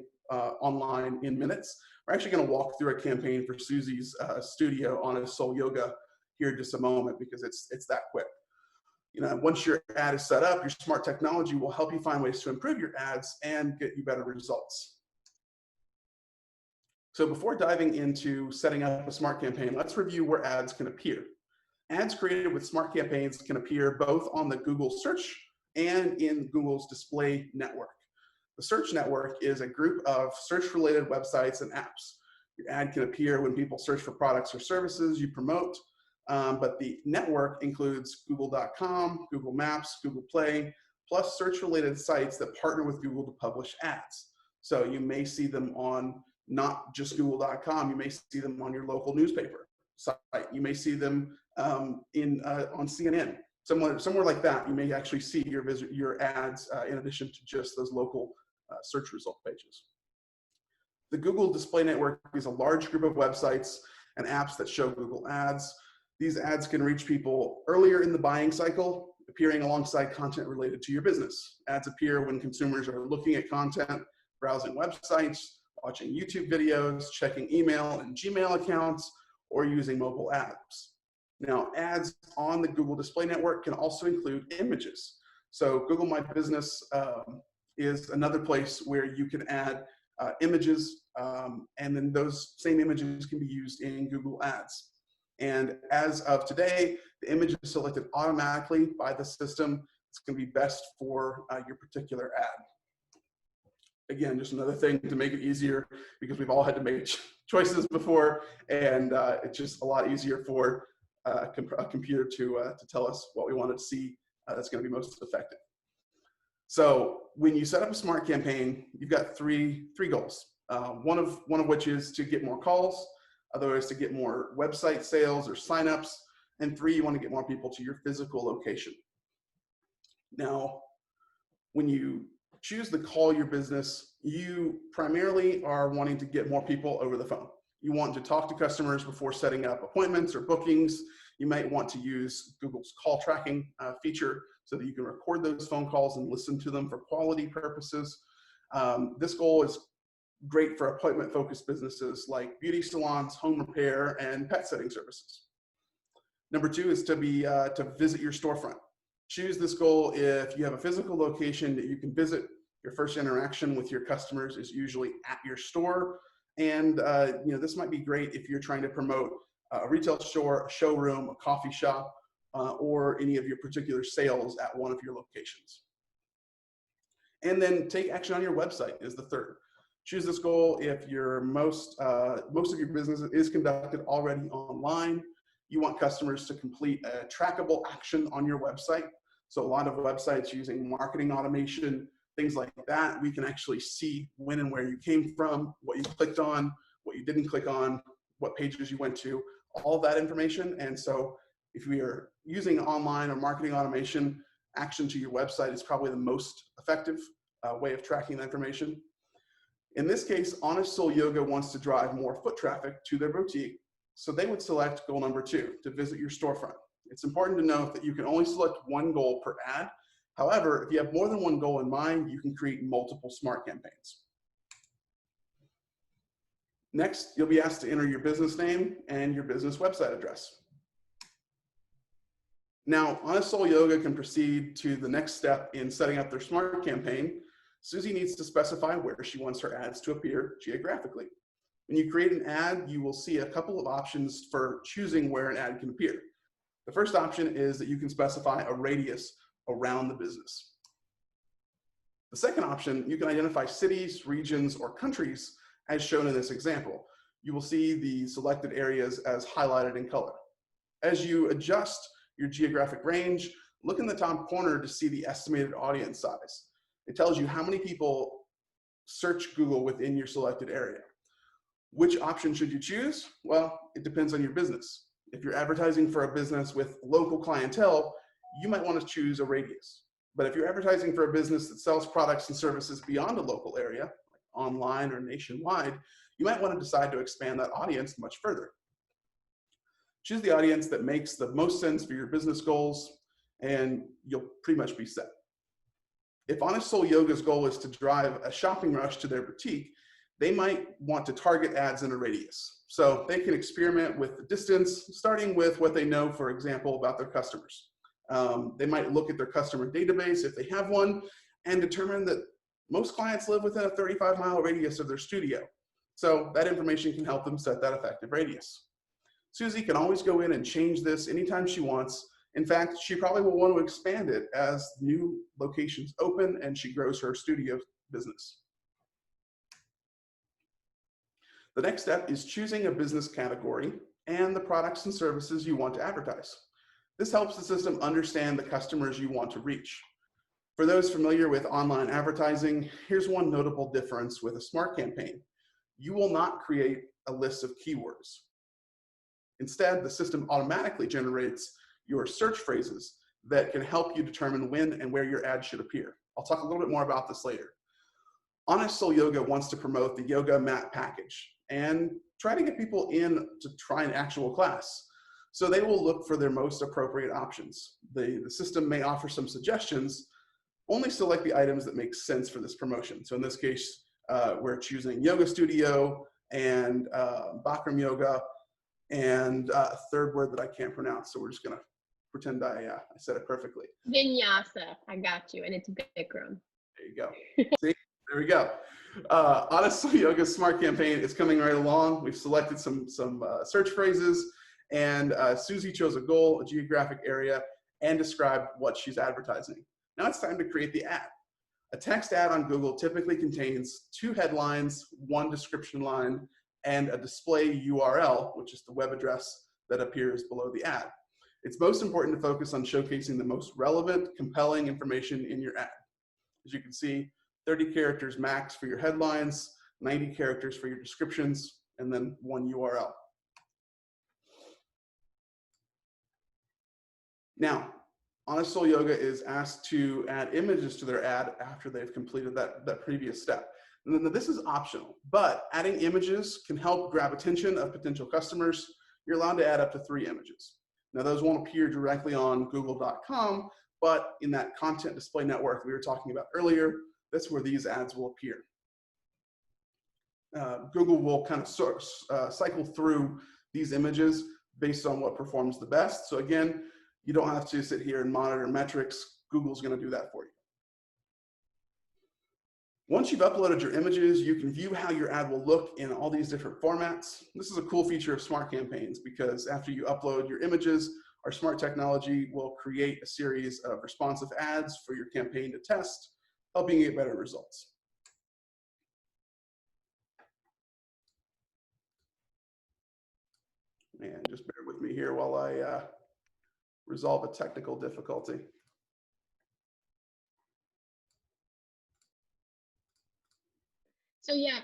online in minutes. We're actually going to walk through a campaign for Susie's studio on a Soul Yoga here in just a moment because it's that quick. Once your ad is set up, your smart technology will help you find ways to improve your ads and get you better results. So before diving into setting up a smart campaign, let's review where ads can appear. Ads created with smart campaigns can appear both on the Google search and in Google's display network. The search network is a group of search-related websites and apps. Your ad can appear when people search for products or services you promote, but the network includes Google.com, Google Maps, Google Play, plus search-related sites that partner with Google to publish ads. So you may see them on not just Google.com, you may see them on your local newspaper site. You may see them on CNN. Somewhere like that, you may actually see your ads in addition to just those local search result pages. The Google Display Network is a large group of websites and apps that show Google Ads. These ads can reach people earlier in the buying cycle, appearing alongside content related to your business. Ads appear when consumers are looking at content, browsing websites, watching YouTube videos, checking email and Gmail accounts, or using mobile apps. Now, ads on the Google Display Network can also include images. So Google My Business is another place where you can add images, and then those same images can be used in Google Ads. And as of today, the image is selected automatically by the system. It's going to be best for your particular ad. Again, just another thing to make it easier because we've all had to make choices before, and it's just a lot easier for a computer to tell us what we wanted to see that's going to be most effective. So when you set up a smart campaign, you've got three goals. One of which is to get more calls, other is to get more website sales or signups, and 3, you want to get more people to your physical location. Now, when you choose to call your business, you primarily are wanting to get more people over the phone. You want to talk to customers before setting up appointments or bookings. You might want to use Google's call tracking feature so that you can record those phone calls and listen to them for quality purposes. This goal is great for appointment-focused businesses like beauty salons, home repair, and pet sitting services. Number 2 is to visit your storefront. Choose this goal if you have a physical location that you can visit. Your first interaction with your customers is usually at your store, and this might be great if you're trying to promote a retail store, a showroom, a coffee shop, or any of your particular sales at one of your locations. And then take action on your website is the 3rd. Choose this goal if your most of your business is conducted already online. You want customers to complete a trackable action on your website. So a lot of websites using marketing automation, things like that, we can actually see when and where you came from, what you clicked on, what you didn't click on, what pages you went to, all that information. And so if we are using online or marketing automation, action to your website is probably the most effective way of tracking that information. In this case, Honest Soul Yoga wants to drive more foot traffic to their boutique, so they would select goal number 2, to visit your storefront. It's important to note that you can only select one goal per ad. However, if you have more than one goal in mind, you can create multiple smart campaigns. Next, you'll be asked to enter your business name and your business website address. Now, Honest Soul Yoga can proceed to the next step in setting up their smart campaign. Susie needs to specify where she wants her ads to appear geographically. When you create an ad, you will see a couple of options for choosing where an ad can appear. The first option is that you can specify a radius around the business. The second option, you can identify cities, regions, or countries as shown in this example. You will see the selected areas as highlighted in color. As you adjust your geographic range, look in the top corner to see the estimated audience size. It tells you how many people search Google within your selected area. Which option should you choose? Well, it depends on your business. If you're advertising for a business with local clientele, you might want to choose a radius. But if you're advertising for a business that sells products and services beyond a local area, like online or nationwide, you might want to decide to expand that audience much further. Choose the audience that makes the most sense for your business goals, and you'll pretty much be set. If Honest Soul Yoga's goal is to drive a shopping rush to their boutique, they might want to target ads in a radius. So they can experiment with the distance, starting with what they know, for example, about their customers. They might look at their customer database, if they have one, and determine that most clients live within a 35-mile radius of their studio. So that information can help them set that effective radius. Susie can always go in and change this anytime she wants. In fact, she probably will want to expand it as new locations open and she grows her studio business. The next step is choosing a business category and the products and services you want to advertise. This helps the system understand the customers you want to reach. For those familiar with online advertising, here's one notable difference with a smart campaign. You will not create a list of keywords. Instead, the system automatically generates your search phrases that can help you determine when and where your ad should appear. I'll talk a little bit more about this later. Honest Soul Yoga wants to promote the yoga mat package and try to get people in to try an actual class. So they will look for their most appropriate options. The system may offer some suggestions. Only select the items that make sense for this promotion. So in this case, we're choosing yoga studio and Bikram yoga and a third word that I can't pronounce. So we're just gonna pretend I said it perfectly. Vinyasa, I got you, and it's Bikram. There you go. See, there we go. Honest Soul Yoga Smart Campaign is coming right along. We've selected some search phrases, and Susie chose a goal, a geographic area, and described what she's advertising. Now it's time to create the ad. A text ad on Google typically contains 2 headlines, 1 description line, and a display URL, which is the web address that appears below the ad. It's most important to focus on showcasing the most relevant, compelling information in your ad. As you can see, 30 characters max for your headlines, 90 characters for your descriptions, and then 1 URL. Now, Honest Soul Yoga is asked to add images to their ad after they've completed that previous step. And then this is optional, but adding images can help grab attention of potential customers. You're allowed to add up to 3 images. Now those won't appear directly on google.com, but in that content display network we were talking about earlier, that's where these ads will appear. Google will kind of cycle through these images based on what performs the best. So again, you don't have to sit here and monitor metrics. Google's going to do that for you. Once you've uploaded your images, you can view how your ad will look in all these different formats. This is a cool feature of Smart Campaigns because after you upload your images, our smart technology will create a series of responsive ads for your campaign to test, helping you get better results. And just bear with me here while I resolve a technical difficulty. So yeah,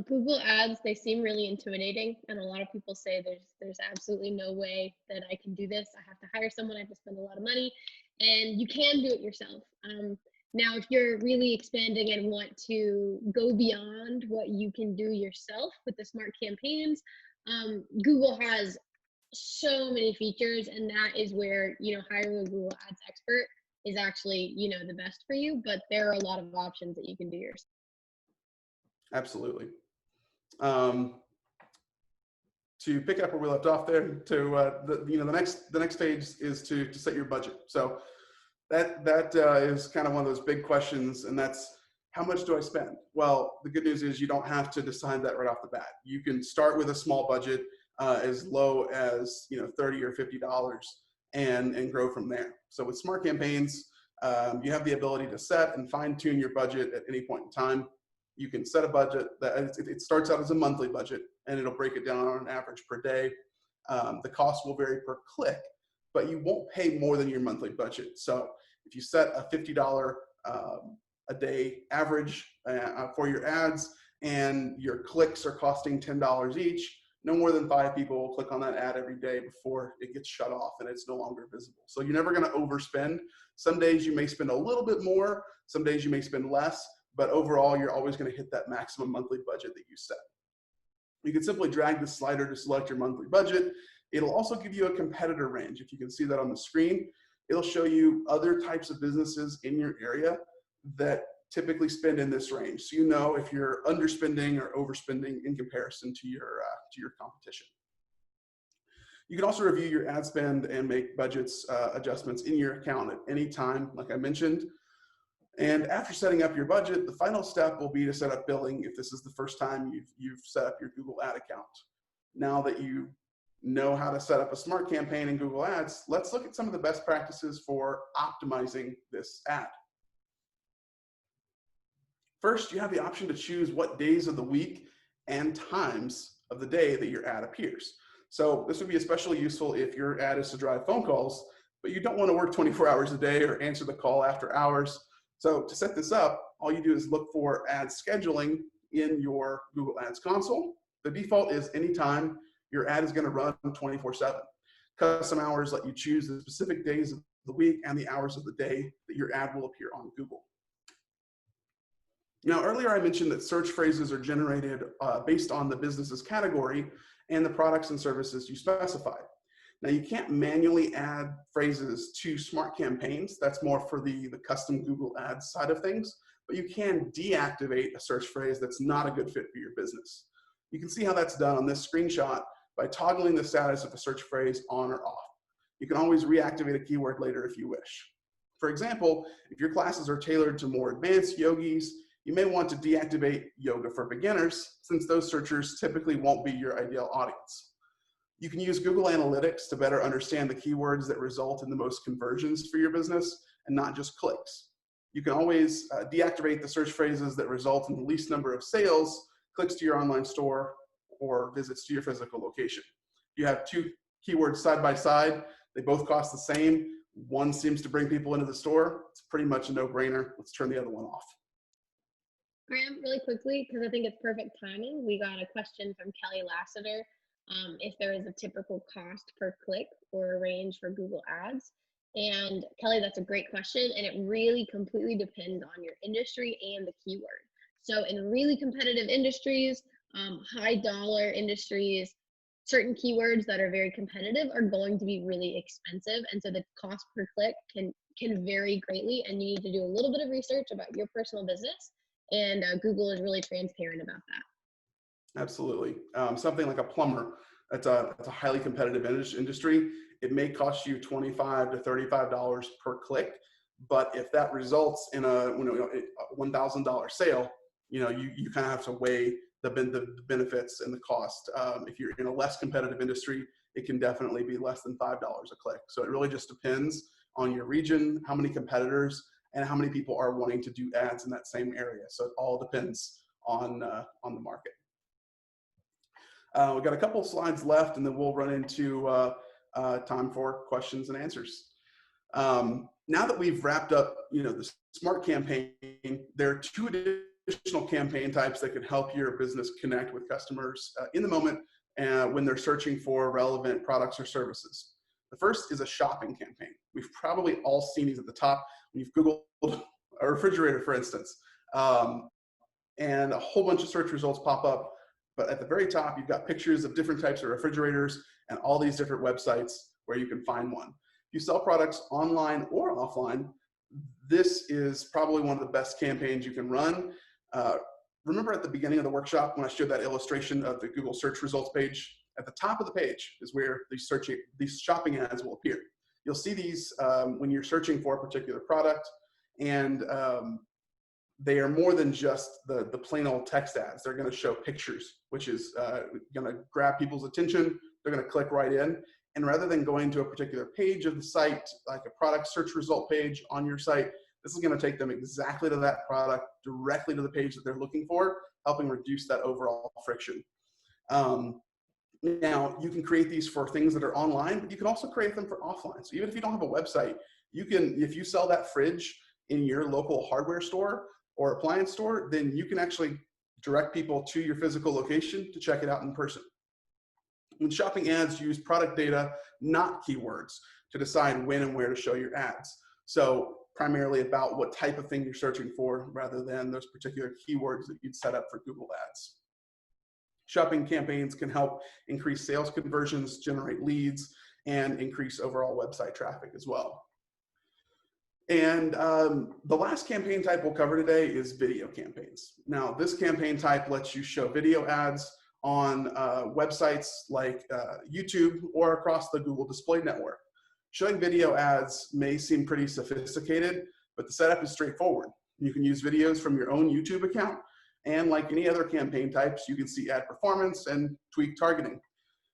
Google Ads, they seem really intimidating, and a lot of people say there's absolutely no way that I can do this. I have to hire someone, I have to spend a lot of money, and you can do it yourself. Now, if you're really expanding and want to go beyond what you can do yourself with the smart campaigns, Google has so many features, and that is where, you know, hiring a Google Ads expert is actually, you know, the best for you, but there are a lot of options that you can do yourself. Absolutely. To pick up where we left off there, the next page is to set your budget. So that is kind of one of those big questions, and that's how much do I spend? Well, the good news is you don't have to decide that right off the bat. You can start with a small budget as low as $30 or $50 and grow from there. So with smart campaigns, you have the ability to set and fine tune your budget at any point in time. You can set a budget that it starts out as a monthly budget, and it'll break it down on an average per day. The cost will vary per click, but you won't pay more than your monthly budget. So if you set a $50 a day average for your ads, and your clicks are costing $10 each, no more than 5 people will click on that ad every day before it gets shut off and it's no longer visible. So you're never going to overspend. Some days you may spend a little bit more, some days you may spend less, but overall you're always going to hit that maximum monthly budget that you set. You can simply drag the slider to select your monthly budget. It'll also give you a competitor range. If you can see that on the screen, it'll show you other types of businesses in your area that typically spend in this range. So you know if you're underspending or overspending in comparison to your competition. You can also review your ad spend and make budgets adjustments in your account at any time, like I mentioned. And after setting up your budget, the final step will be to set up billing if this is the first time you've set up your Google Ad account. Now that you know how to set up a smart campaign in Google Ads, let's look at some of the best practices for optimizing this ad. First, you have the option to choose what days of the week and times of the day that your ad appears. So this would be especially useful if your ad is to drive phone calls, but you don't want to work 24 hours a day or answer the call after hours. So to set this up, all you do is look for ad scheduling in your Google Ads console. The default is anytime your ad is going to run 24/7. Custom hours let you choose the specific days of the week and the hours of the day that your ad will appear on Google. Now, earlier I mentioned that search phrases are generated based on the business's category and the products and services you specify. Now, you can't manually add phrases to smart campaigns. That's more for the custom Google Ads side of things, but you can deactivate a search phrase that's not a good fit for your business. You can see how that's done on this screenshot by toggling the status of a search phrase on or off. You can always reactivate a keyword later if you wish. For example, if your classes are tailored to more advanced yogis, you may want to deactivate yoga for beginners, since those searchers typically won't be your ideal audience. You can use Google Analytics to better understand the keywords that result in the most conversions for your business and not just clicks. You can always deactivate the search phrases that result in the least number of sales, clicks to your online store, or visits to your physical location. You have 2 keywords side by side. They both cost the same. One seems to bring people into the store. It's pretty much a no-brainer. Let's turn the other one off. Graham, really quickly, because I think it's perfect timing, we got a question from Kelly Lassiter. If there is a typical cost per click or a range for Google Ads. And Kelly, that's a great question, and it really completely depends on your industry and the keyword. So in really competitive industries, high dollar industries, certain keywords that are very competitive are going to be really expensive, and so the cost per click can can vary greatly, and you need to do a little bit of research about your personal business, and Google is really transparent about that. Absolutely. Something like a plumber, it's a highly competitive industry. It may cost you $25 to $35 per click, but if that results in a $1,000 sale, you kind of have to weigh the benefits and the cost. If you're in a less competitive industry, it can definitely be less than $5 a click. So it really just depends on your region, how many competitors, and how many people are wanting to do ads in that same area. So it all depends on the market. We've got a couple slides left, and then we'll run into time for questions and answers. Now that we've wrapped up, the Smart Campaign, there are 2 additional campaign types that can help your business connect with customers in the moment when they're searching for relevant products or services. The first is a shopping campaign. We've probably all seen these at the top. When you've Googled a refrigerator, for instance, and a whole bunch of search results pop up. But at the very top, you've got pictures of different types of refrigerators and all these different websites where you can find one. If you sell products online or offline, this is probably one of the best campaigns you can run. Remember at the beginning of the workshop when I showed that illustration of the Google search results page? At the top of the page is where these shopping ads will appear. You'll see these when you're searching for a particular product, and they are more than just the plain old text ads. They're going to show pictures, which is going to grab people's attention. They're going to click right in. And rather than going to a particular page of the site, like a product search result page on your site, this is going to take them exactly to that product, directly to the page that they're looking for, helping reduce that overall friction. Now, you can create these for things that are online, but you can also create them for offline. So even if you don't have a website, you can, if you sell that fridge in your local hardware store or appliance store, then you can actually direct people to your physical location to check it out in person. When shopping ads use product data, not keywords, to decide when and where to show your ads. So primarily about what type of thing you're searching for rather than those particular keywords that you'd set up for Google Ads. Shopping campaigns can help increase sales conversions, generate leads, and increase overall website traffic as well. And the last campaign type we'll cover today is video campaigns. Now, this campaign type lets you show video ads on websites like YouTube or across the Google Display Network. Showing video ads may seem pretty sophisticated, but the setup is straightforward. You can use videos from your own YouTube account, and like any other campaign types, you can see ad performance and tweak targeting.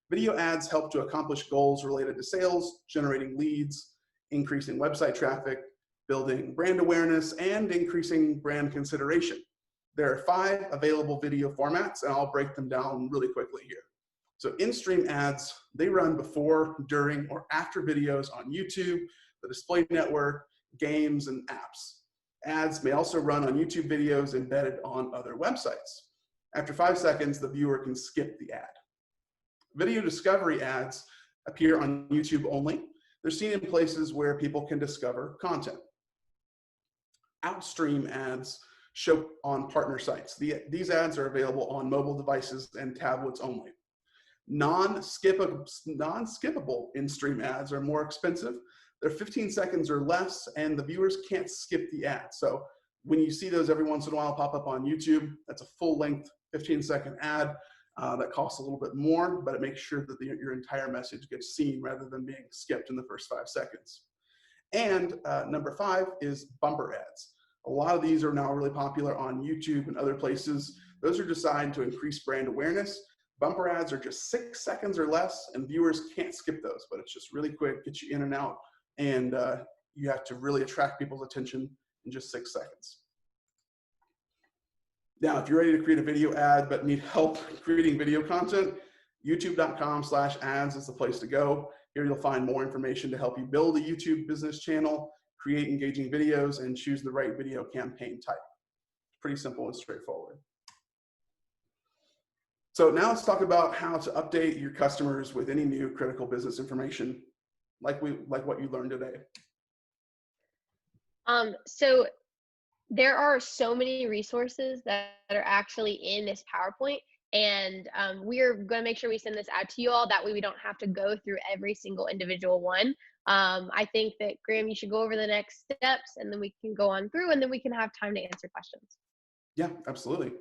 Video ads help to accomplish goals related to sales, generating leads, increasing website traffic, building brand awareness, and increasing brand consideration. There are 5 available video formats, and I'll break them down really quickly here. So in-stream ads, they run before, during, or after videos on YouTube, the display network, games, and apps. Ads may also run on YouTube videos embedded on other websites. After 5 seconds, the viewer can skip the ad. Video discovery ads appear on YouTube only. They're seen in places where people can discover content. Outstream ads show on partner sites. These ads are available on mobile devices and tablets only. Non-skippable in-stream ads are more expensive. They're 15 seconds or less, and the viewers can't skip the ad. So when you see those every once in a while pop up on YouTube, that's a full-length 15-second ad that costs a little bit more, but it makes sure that your entire message gets seen rather than being skipped in the first 5 seconds. And number 5 is bumper ads. A lot of these are now really popular on YouTube and other places. Those are designed to increase brand awareness. Bumper ads are just 6 seconds or less, and viewers can't skip those, but it's just really quick, get you in and out, and you have to really attract people's attention in just 6 seconds. Now, if you're ready to create a video ad but need help creating video content, youtube.com/ads is the place to go. Here you'll find more information to help you build a YouTube business channel, create engaging videos, and choose the right video campaign type. Pretty simple and straightforward. So now let's talk about how to update your customers with any new critical business information like what you learned today. So there are so many resources that are actually in this PowerPoint. And we're going to make sure we send this out to you all. That way we don't have to go through every single individual one. I think that, Graham, you should go over the next steps, and then we can go on through, and then we can have time to answer questions. Yeah, absolutely.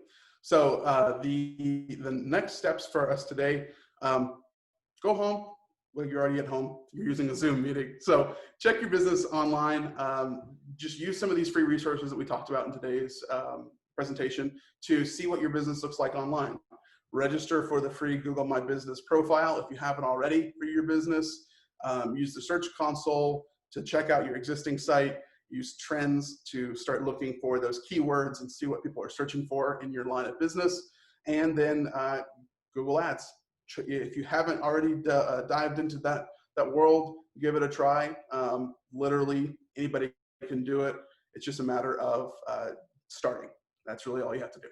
So the next steps for us today, go home. Well, you're already at home. You're using a Zoom meeting. So check your business online. Just use some of these free resources that we talked about in today's presentation to see what your business looks like online. Register for the free Google My Business profile if you haven't already for your business. Use the Search Console to check out your existing site. Use trends to start looking for those keywords and see what people are searching for in your line of business. And then Google Ads. If you haven't already dived into that world, give it a try. Literally anybody can do it. It's just a matter of starting. That's really all you have to do.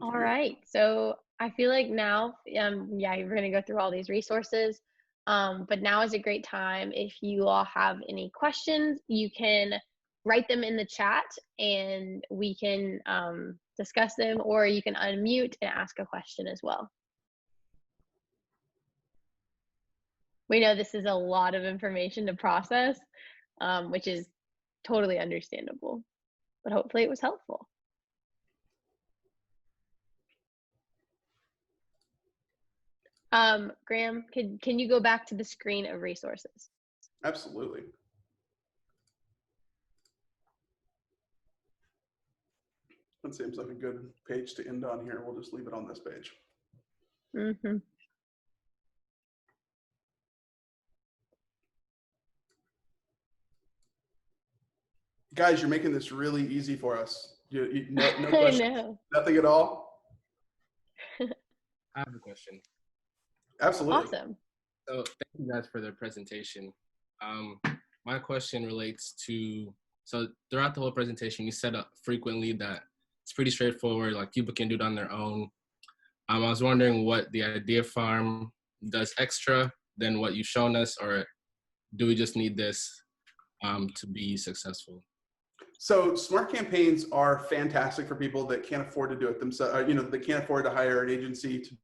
All right. So I feel like now, yeah, you're going to go through all these resources. But now is a great time. If you all have any questions, you can write them in the chat and we can discuss them, or you can unmute and ask a question as well. We know this is a lot of information to process, which is totally understandable, but hopefully it was helpful. Graham, can you go back to the screen of resources? Absolutely. That seems like a good page to end on here. We'll just leave it on this page. Mm-hmm. Guys, you're making this really easy for us. No questions, I know. nothing at all? I have a question. Absolutely. Awesome. So thank you guys for the presentation. My question relates to, so throughout the whole presentation, you said frequently that it's pretty straightforward, like people can do it on their own. I was wondering what the idea farm does extra than what you've shown us, or do we just need this to be successful? So smart campaigns are fantastic for people that can't afford to do it themselves, they can't afford to hire an agency to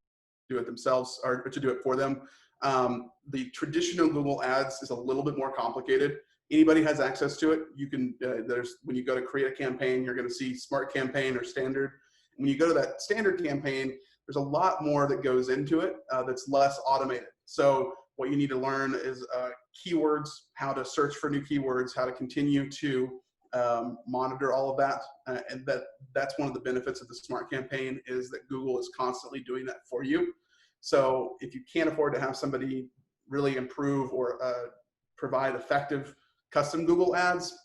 do it themselves or to do it for them. The traditional Google Ads is a little bit more complicated. Anybody has access to it. You can, when you go to create a campaign, you're going to see smart campaign or standard. When you go to that standard campaign, there's a lot more that goes into it that's less automated. So what you need to learn is keywords, how to search for new keywords, how to continue to monitor all of that. And that's one of the benefits of the smart campaign, is that Google is constantly doing that for you. So if you can't afford to have somebody really improve or provide effective custom Google ads,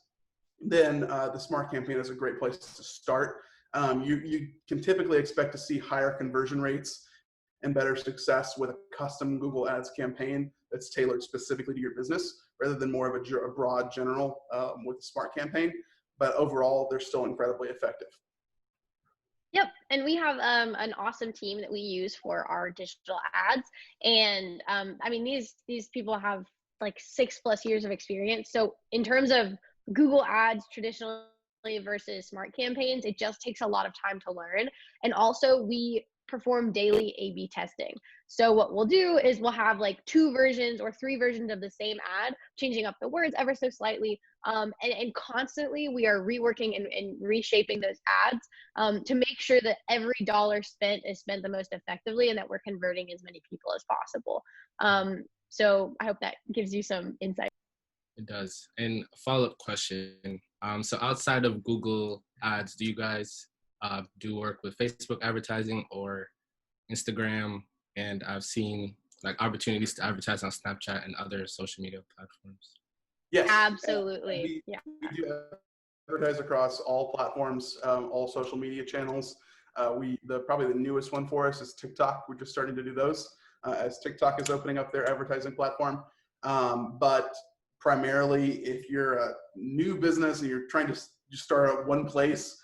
then the smart campaign is a great place to start. You can typically expect to see higher conversion rates and better success with a custom Google Ads campaign that's tailored specifically to your business, rather than more of a broad general with a smart campaign. But overall, they're still incredibly effective. Yep, and we have an awesome team that we use for our digital ads. And I mean, these people have like 6+ years of experience. So in terms of Google Ads traditionally versus smart campaigns, it just takes a lot of time to learn. And also we perform daily A/B testing. So what we'll do is we'll have like 2 versions or 3 versions of the same ad, changing up the words ever so slightly. And constantly we are reworking and reshaping those ads to make sure that every dollar spent is spent the most effectively and that we're converting as many people as possible. So I hope that gives you some insight. It does. And a follow-up question. So outside of Google Ads, do you guys do work with Facebook advertising or Instagram? And I've seen like opportunities to advertise on Snapchat and other social media platforms. Yes, absolutely. We do advertise across all platforms, all social media channels. Probably the newest one for us is TikTok. We're just starting to do those as TikTok is opening up their advertising platform. But primarily, if you're a new business and you're trying to just start at one place,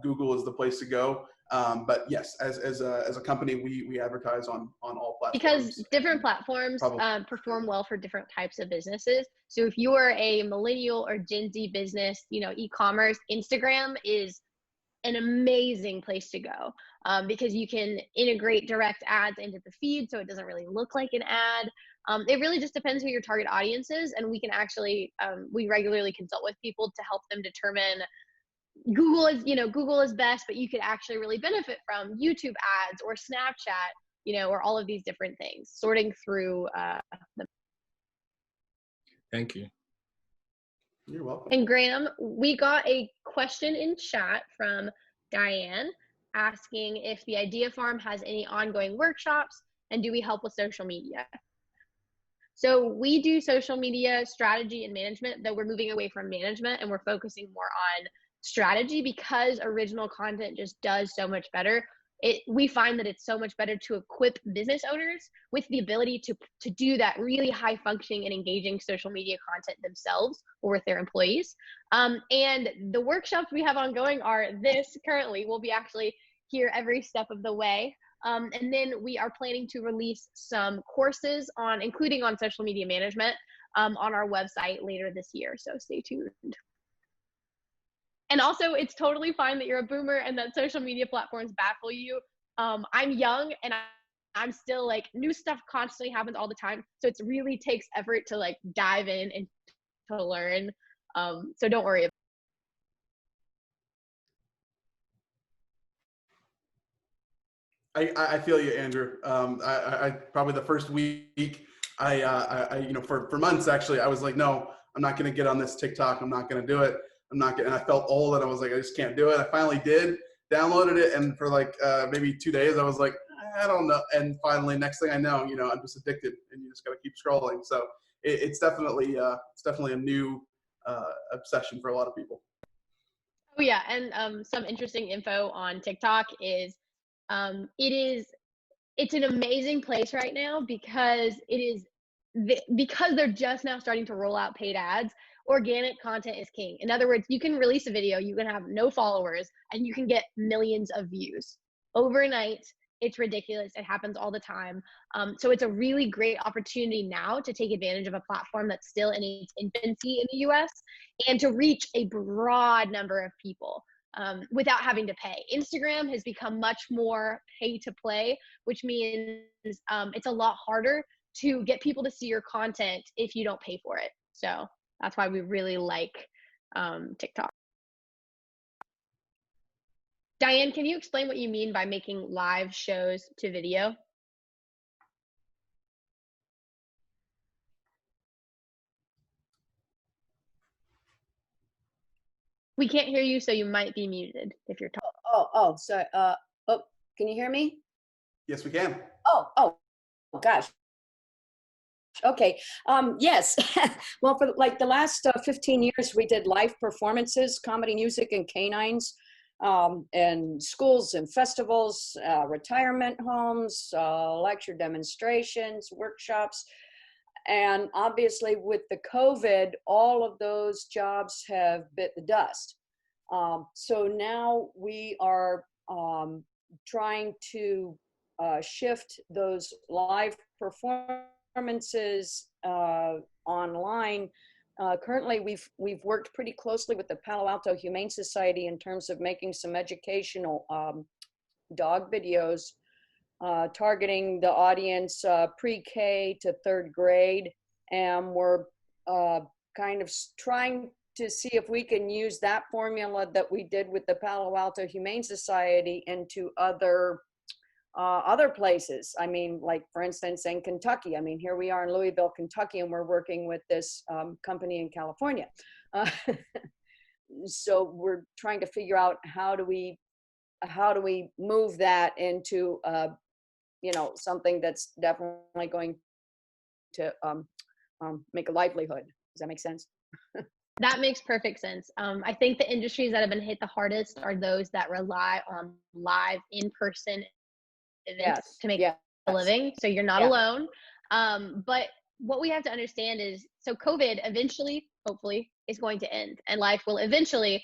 Google is the place to go. But yes, as a company, we advertise on all platforms. Because different platforms perform well for different types of businesses. So if you are a millennial or Gen Z business, e-commerce, Instagram is an amazing place to go, because you can integrate direct ads into the feed, so it doesn't really look like an ad. It really just depends who your target audience is, and we can actually, we regularly consult with people to help them determine Google is best, but you could actually really benefit from YouTube ads or Snapchat, or all of these different things, sorting through them. Thank you. You're welcome. And Graham, we got a question in chat from Diane asking if the Idea Farm has any ongoing workshops, and do we help with social media? So we do social media strategy and management, though we're moving away from management and we're focusing more on strategy, because original content just does so much better. We find that it's so much better to equip business owners with the ability to do that really high functioning and engaging social media content themselves or with their employees. And the workshops we have ongoing are this currently. We'll be actually here every step of the way. And then we are planning to release some courses including on social media management, on our website later this year. So stay tuned. And also, it's totally fine that you're a boomer and that social media platforms baffle you. I'm young and I'm still like, new stuff constantly happens all the time. So it really takes effort to like dive in and to learn. So don't worry. I feel you, Andrew. I probably the first week, for months actually, I was like, no, I'm not going to get on this TikTok. I'm not going to do it. I'm not getting, and I felt old and I was like, I just can't do it. I finally did, downloaded it. And for like maybe 2 days, I was like, I don't know. And finally, next thing I know, I'm just addicted and you just got to keep scrolling. So it's definitely a new obsession for a lot of people. Oh yeah. And some interesting info on TikTok is, it's an amazing place right now because because they're just now starting to roll out paid ads. Organic content is king. In other words, you can release a video, you can have no followers, and you can get millions of views overnight. It's ridiculous. It happens all the time. So it's a really great opportunity now to take advantage of a platform that's still in its infancy in the US and to reach a broad number of people without having to pay. Instagram has become much more pay to play, which means it's a lot harder to get people to see your content if you don't pay for it. So that's why we really like TikTok. Diane, can you explain what you mean by making live shows to video? We can't hear you, so you might be muted if you're talking. Sorry. Can you hear me? Yes, we can. Oh, gosh. Okay. Yes. Well, for like the last 15 years, we did live performances, comedy, music, and canines, and schools and festivals, retirement homes, lecture demonstrations, workshops. And obviously with the COVID, all of those jobs have bit the dust. So now we are trying to shift those live performances online. Currently, we've worked pretty closely with the Palo Alto Humane Society in terms of making some educational dog videos targeting the audience pre-K to 3rd grade, and we're kind of trying to see if we can use that formula that we did with the Palo Alto Humane Society into other places. I mean, like for instance, in Kentucky. I mean, here we are in Louisville, Kentucky, and we're working with this company in California. So we're trying to figure out how do we move that into something that's definitely going to make a livelihood. Does that make sense? That makes perfect sense. I think the industries that have been hit the hardest are those that rely on live in-person events to make a living. So you're not alone. But what we have to understand is, so COVID eventually, hopefully, is going to end, and life will eventually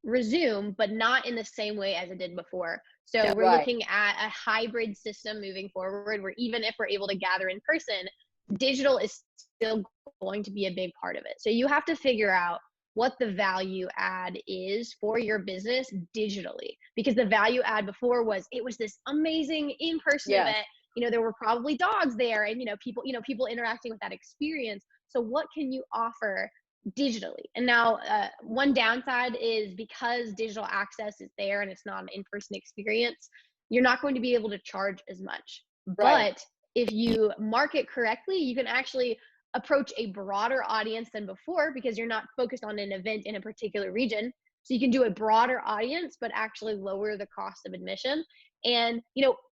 resume, but not in the same way as it did before. So we're Right. looking at a hybrid system moving forward, where even if we're able to gather in person, digital is still going to be a big part of it. So you have to figure out what the value add is for your business digitally, because the value add before was, it was this amazing in-person Yes. event. You know, there were probably dogs there, and people interacting with that experience. So what can you offer digitally? And now one downside is, because digital access is there and it's not an in-person experience, you're not going to be able to charge as much. Right. But if you market correctly, you can actually approach a broader audience than before, because you're not focused on an event in a particular region. So you can do a broader audience, but actually lower the cost of admission. And,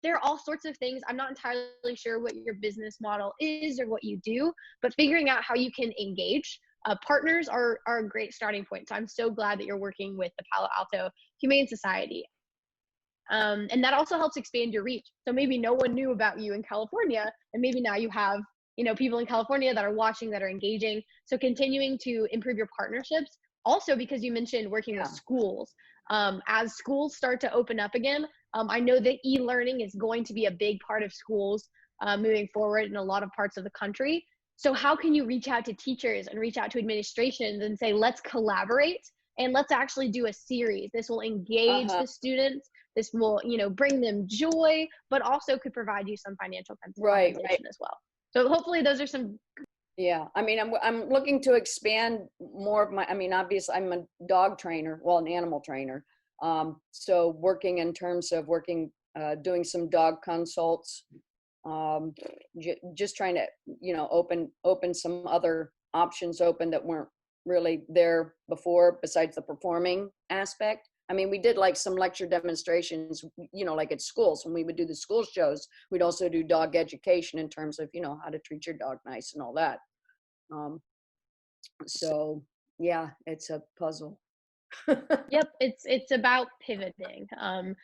there are all sorts of things. I'm not entirely sure what your business model is or what you do, but figuring out how you can engage partners are a great starting point. So I'm so glad that you're working with the Palo Alto Humane Society. And that also helps expand your reach. So maybe no one knew about you in California, and maybe now you have, people in California that are watching, that are engaging. So continuing to improve your partnerships. Also, because you mentioned working with schools. As schools start to open up again, I know that e-learning is going to be a big part of schools moving forward in a lot of parts of the country. So how can you reach out to teachers and reach out to administrations and say, let's collaborate and let's actually do a series. This will engage the students. This will, bring them joy, but also could provide you some financial compensation as well. So hopefully those are some. Yeah, I mean, I'm looking to expand more of my, obviously I'm a dog trainer, well, an animal trainer. So working in terms of doing some dog consults, just trying to, open some other options open that weren't really there before, besides the performing aspect. I mean, we did like some lecture demonstrations, like at schools. When we would do the school shows, we'd also do dog education in terms of, how to treat your dog nice and all that. So yeah, it's a puzzle. Yep, it's about pivoting and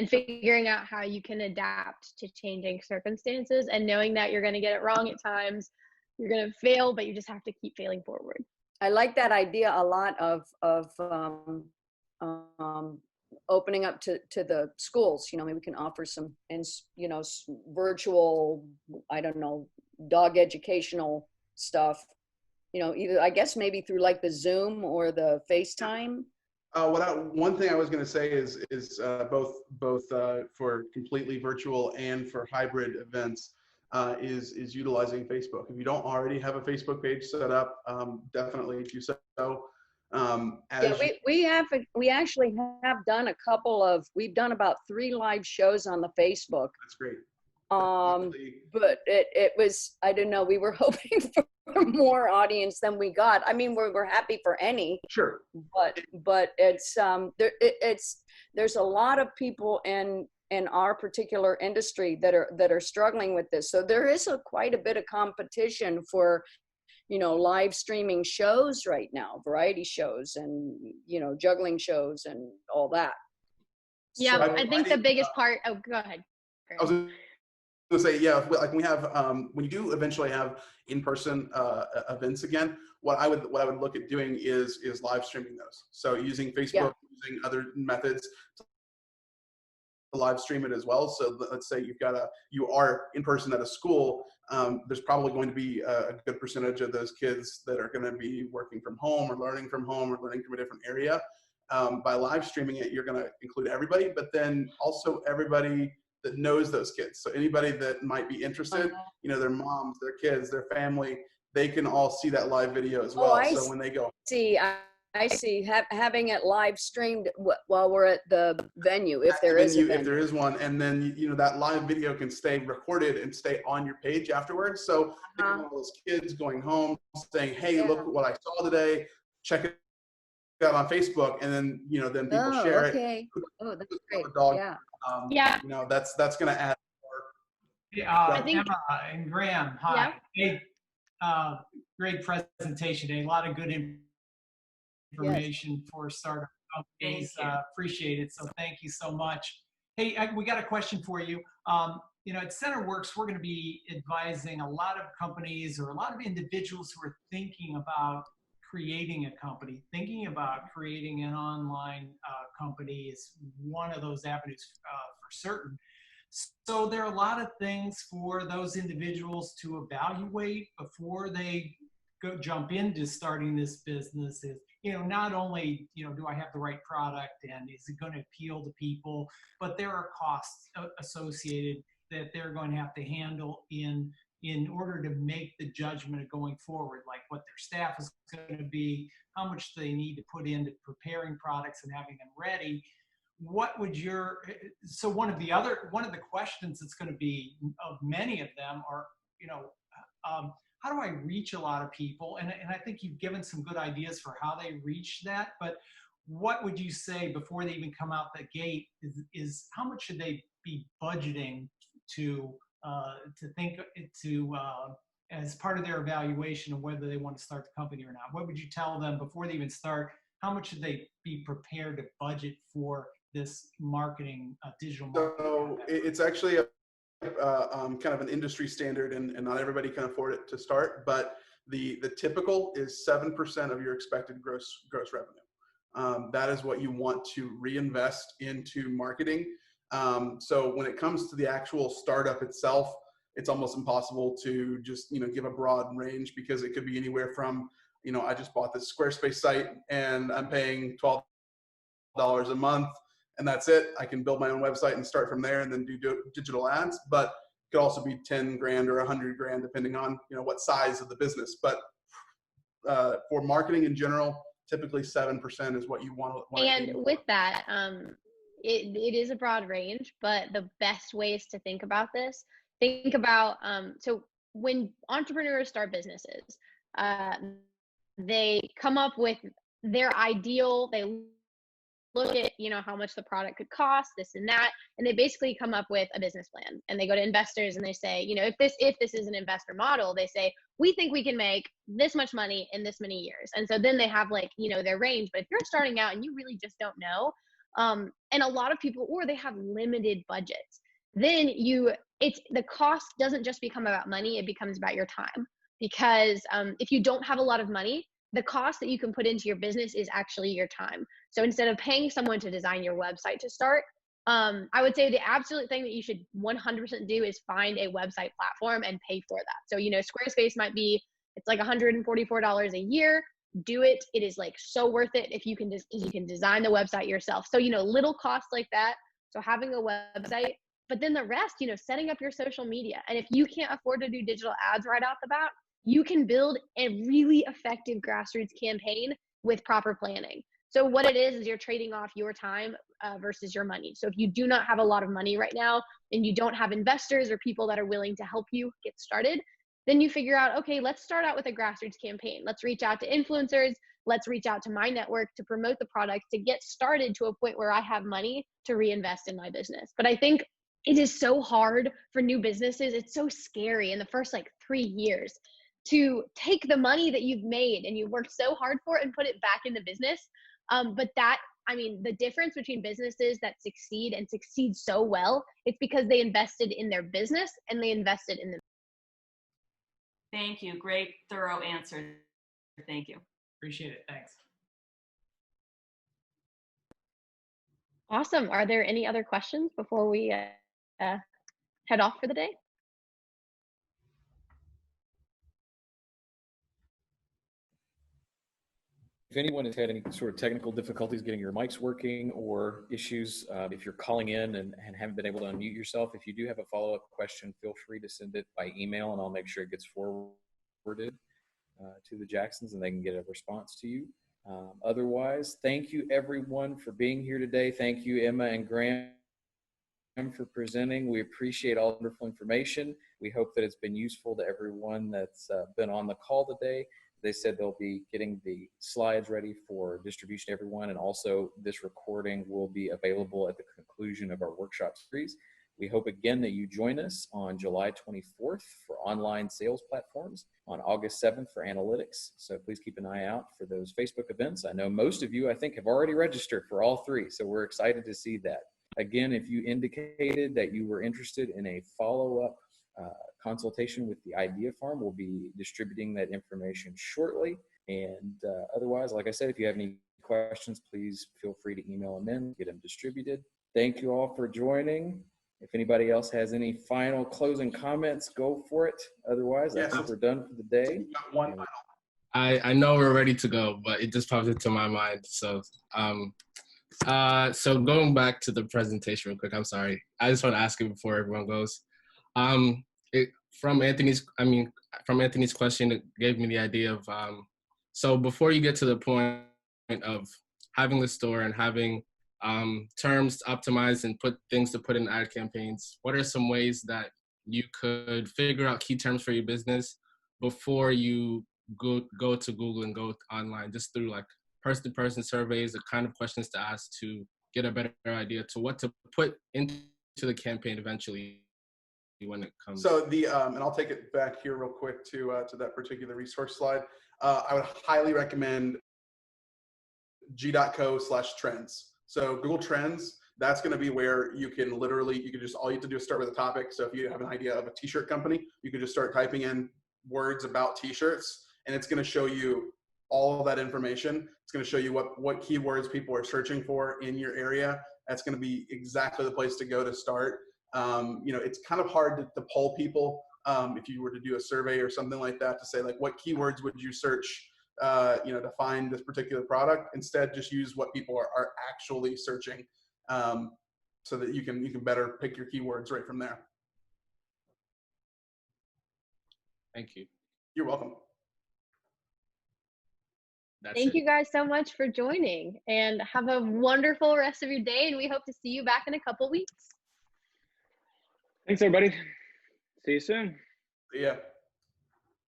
figuring out how you can adapt to changing circumstances, and knowing that you're going to get it wrong at times, you're going to fail, but you just have to keep failing forward. I like that idea a lot of opening up to the schools. Maybe we can offer some, virtual, I don't know, dog educational stuff. Either, I guess, maybe through like the Zoom or the FaceTime. One thing I was going to say is both for completely virtual and for hybrid events is utilizing Facebook. If you don't already have a Facebook page set up, definitely do so. We actually have done we've done about 3 live shows on the Facebook. That's great. But it was, I don't know, we were hoping for more audience than we got. I mean, we're happy for any. Sure. But it's there's a lot of people in our particular industry that are struggling with this. So there is quite a bit of competition for, live streaming shows right now, variety shows and, juggling shows and all that. Yeah, so I think the biggest part, oh, go ahead. I was going to say, yeah, like we have, when you do eventually have in-person events again, what I would look at doing is live streaming those. So using Facebook, using other methods to live stream it as well. So let's say you are in person at a school, there's probably going to be a good percentage of those kids that are going to be working from home or learning from a different area. By live streaming it, you're going to include everybody, but then also everybody that knows those kids. So anybody that might be interested, their moms, their kids, their family, they can all see that live video as well. So when they go. I see. Having it live streamed while we're at the venue, if there is a venue. If there is one, and then that live video can stay recorded and stay on your page afterwards. So all those kids going home saying, "Hey, look what I saw today. Check it out on Facebook," and then then people share it. Oh, that's great. Dog. Yeah. That's going to add more. I think, Emma and Graham, hi. Yeah. Hey, great presentation today. A lot of good information for startup companies. Appreciate it. So thank you so much. Hey, we got a question for you. At CentreWorks, we're going to be advising a lot of companies or a lot of individuals who are thinking about creating a company, thinking about creating an online company is one of those avenues for certain. So there are a lot of things for those individuals to evaluate before they jump into starting this business. Is, not only, do I have the right product and is it going to appeal to people, but there are costs associated that they're going to have to handle in order to make the judgment going forward, like what their staff is going to be, how much they need to put into preparing products and having them ready. What would so one of the questions that's going to be of many of them are, how do I reach a lot of people? And I think you've given some good ideas for how they reach that, but what would you say before they even come out the gate is how much should they be budgeting to think as part of their evaluation of whether they want to start the company or not? What would you tell them before they even start? How much should they be prepared to budget for this marketing, digital marketing? So it's actually kind of an industry standard, and not everybody can afford it to start, but the typical is 7% of your expected gross revenue. That is what you want to reinvest into marketing. So when it comes to the actual startup itself, it's almost impossible to just, give a broad range, because it could be anywhere from, I just bought this Squarespace site and I'm paying $12 a month and that's it. I can build my own website and start from there and then do digital ads, but it could also be 10 grand or 100 grand, depending on, what size of the business. But for marketing in general, typically 7% is what you want to. And with that, it is a broad range, but the best ways to think about this, so when entrepreneurs start businesses, they come up with their ideal, they look at, how much the product could cost, this and that, and they basically come up with a business plan, and they go to investors and they say, if this is an investor model, they say, we think we can make this much money in this many years. And so then they have their range. But if you're starting out and you really just don't know, and a lot of people, or they have limited budgets, then the cost doesn't just become about money, it becomes about your time. Because if you don't have a lot of money, the cost that you can put into your business is actually your time. So instead of paying someone to design your website to start, I would say the absolute thing that you should 100% do is find a website platform and pay for that. So, Squarespace might be, it's like $144 a year. Do it. It is so worth it if you can design the website yourself. So, little costs like that. So having a website, but then the rest, setting up your social media. And if you can't afford to do digital ads right off the bat, you can build a really effective grassroots campaign with proper planning. So what it is you're trading off your time versus your money. So if you do not have a lot of money right now and you don't have investors or people that are willing to help you get started, then you figure out, okay, let's start out with a grassroots campaign. Let's reach out to influencers. Let's reach out to my network to promote the product, to get started to a point where I have money to reinvest in my business. But I think it is so hard for new businesses. It's so scary in the first 3 years to take the money that you've made and you worked so hard for it and put it back in the business. But the difference between businesses that succeed and succeed so well, it's because they invested in their business and they invested in the. Thank you. Great, thorough answer. Thank you. Appreciate it. Thanks. Awesome. Are there any other questions before we head off for the day? If anyone has had any sort of technical difficulties getting your mics working or issues, if you're calling in and haven't been able to unmute yourself, if you do have a follow-up question, feel free to send it by email and I'll make sure it gets forwarded to the Jacksons and they can get a response to you. Otherwise, thank you everyone for being here today. Thank you, Emma and Graham, for presenting. We appreciate all the wonderful information. We hope that it's been useful to everyone that's been on the call today. They said they'll be getting the slides ready for distribution to everyone, and also this recording will be available at the conclusion of our workshop series. We hope again that you join us on July 24th for online sales platforms, on August 7th for analytics. So please keep an eye out for those Facebook events. I know most of you, I think, have already registered for all three, so we're excited to see that. Again, if you indicated that you were interested in a follow-up consultation with the Idea Farm, we'll be distributing that information shortly. And otherwise, like I said, if you have any questions, please feel free to email them in, get them distributed. Thank you all for joining. If anybody else has any final closing comments, go for it. Otherwise, I think we're done for the day. I know we're ready to go, but it just popped into my mind. So, so going back to the presentation real quick, I'm sorry. I just want to ask it before everyone goes. From Anthony's question, it gave me the idea of, so before you get to the point of having the store and having terms optimized and things to put in ad campaigns, what are some ways that you could figure out key terms for your business before you go to Google and go online, just through like person-to-person surveys, the kind of questions to ask to get a better idea to what to put into the campaign eventually when it comes. So and I'll take it back here real quick to that particular resource slide. I would highly recommend g.co/trends. So Google Trends, that's going to be where you can literally, all you have to do is start with a topic. So if you have an idea of a t-shirt company, you can just start typing in words about t-shirts, and it's going to show you all of that information. It's going to show you what keywords people are searching for in your area. That's going to be exactly the place to go to start. It's kind of hard to poll people if you were to do a survey or something like that to say, like, what keywords would you search to find this particular product. Instead, just use what people are actually searching, so that you can better pick your keywords right from there. Thank you. You're welcome. Thank you guys so much for joining, and have a wonderful rest of your day, and we hope to see you back in a couple weeks. Thanks, everybody. See you soon. See ya.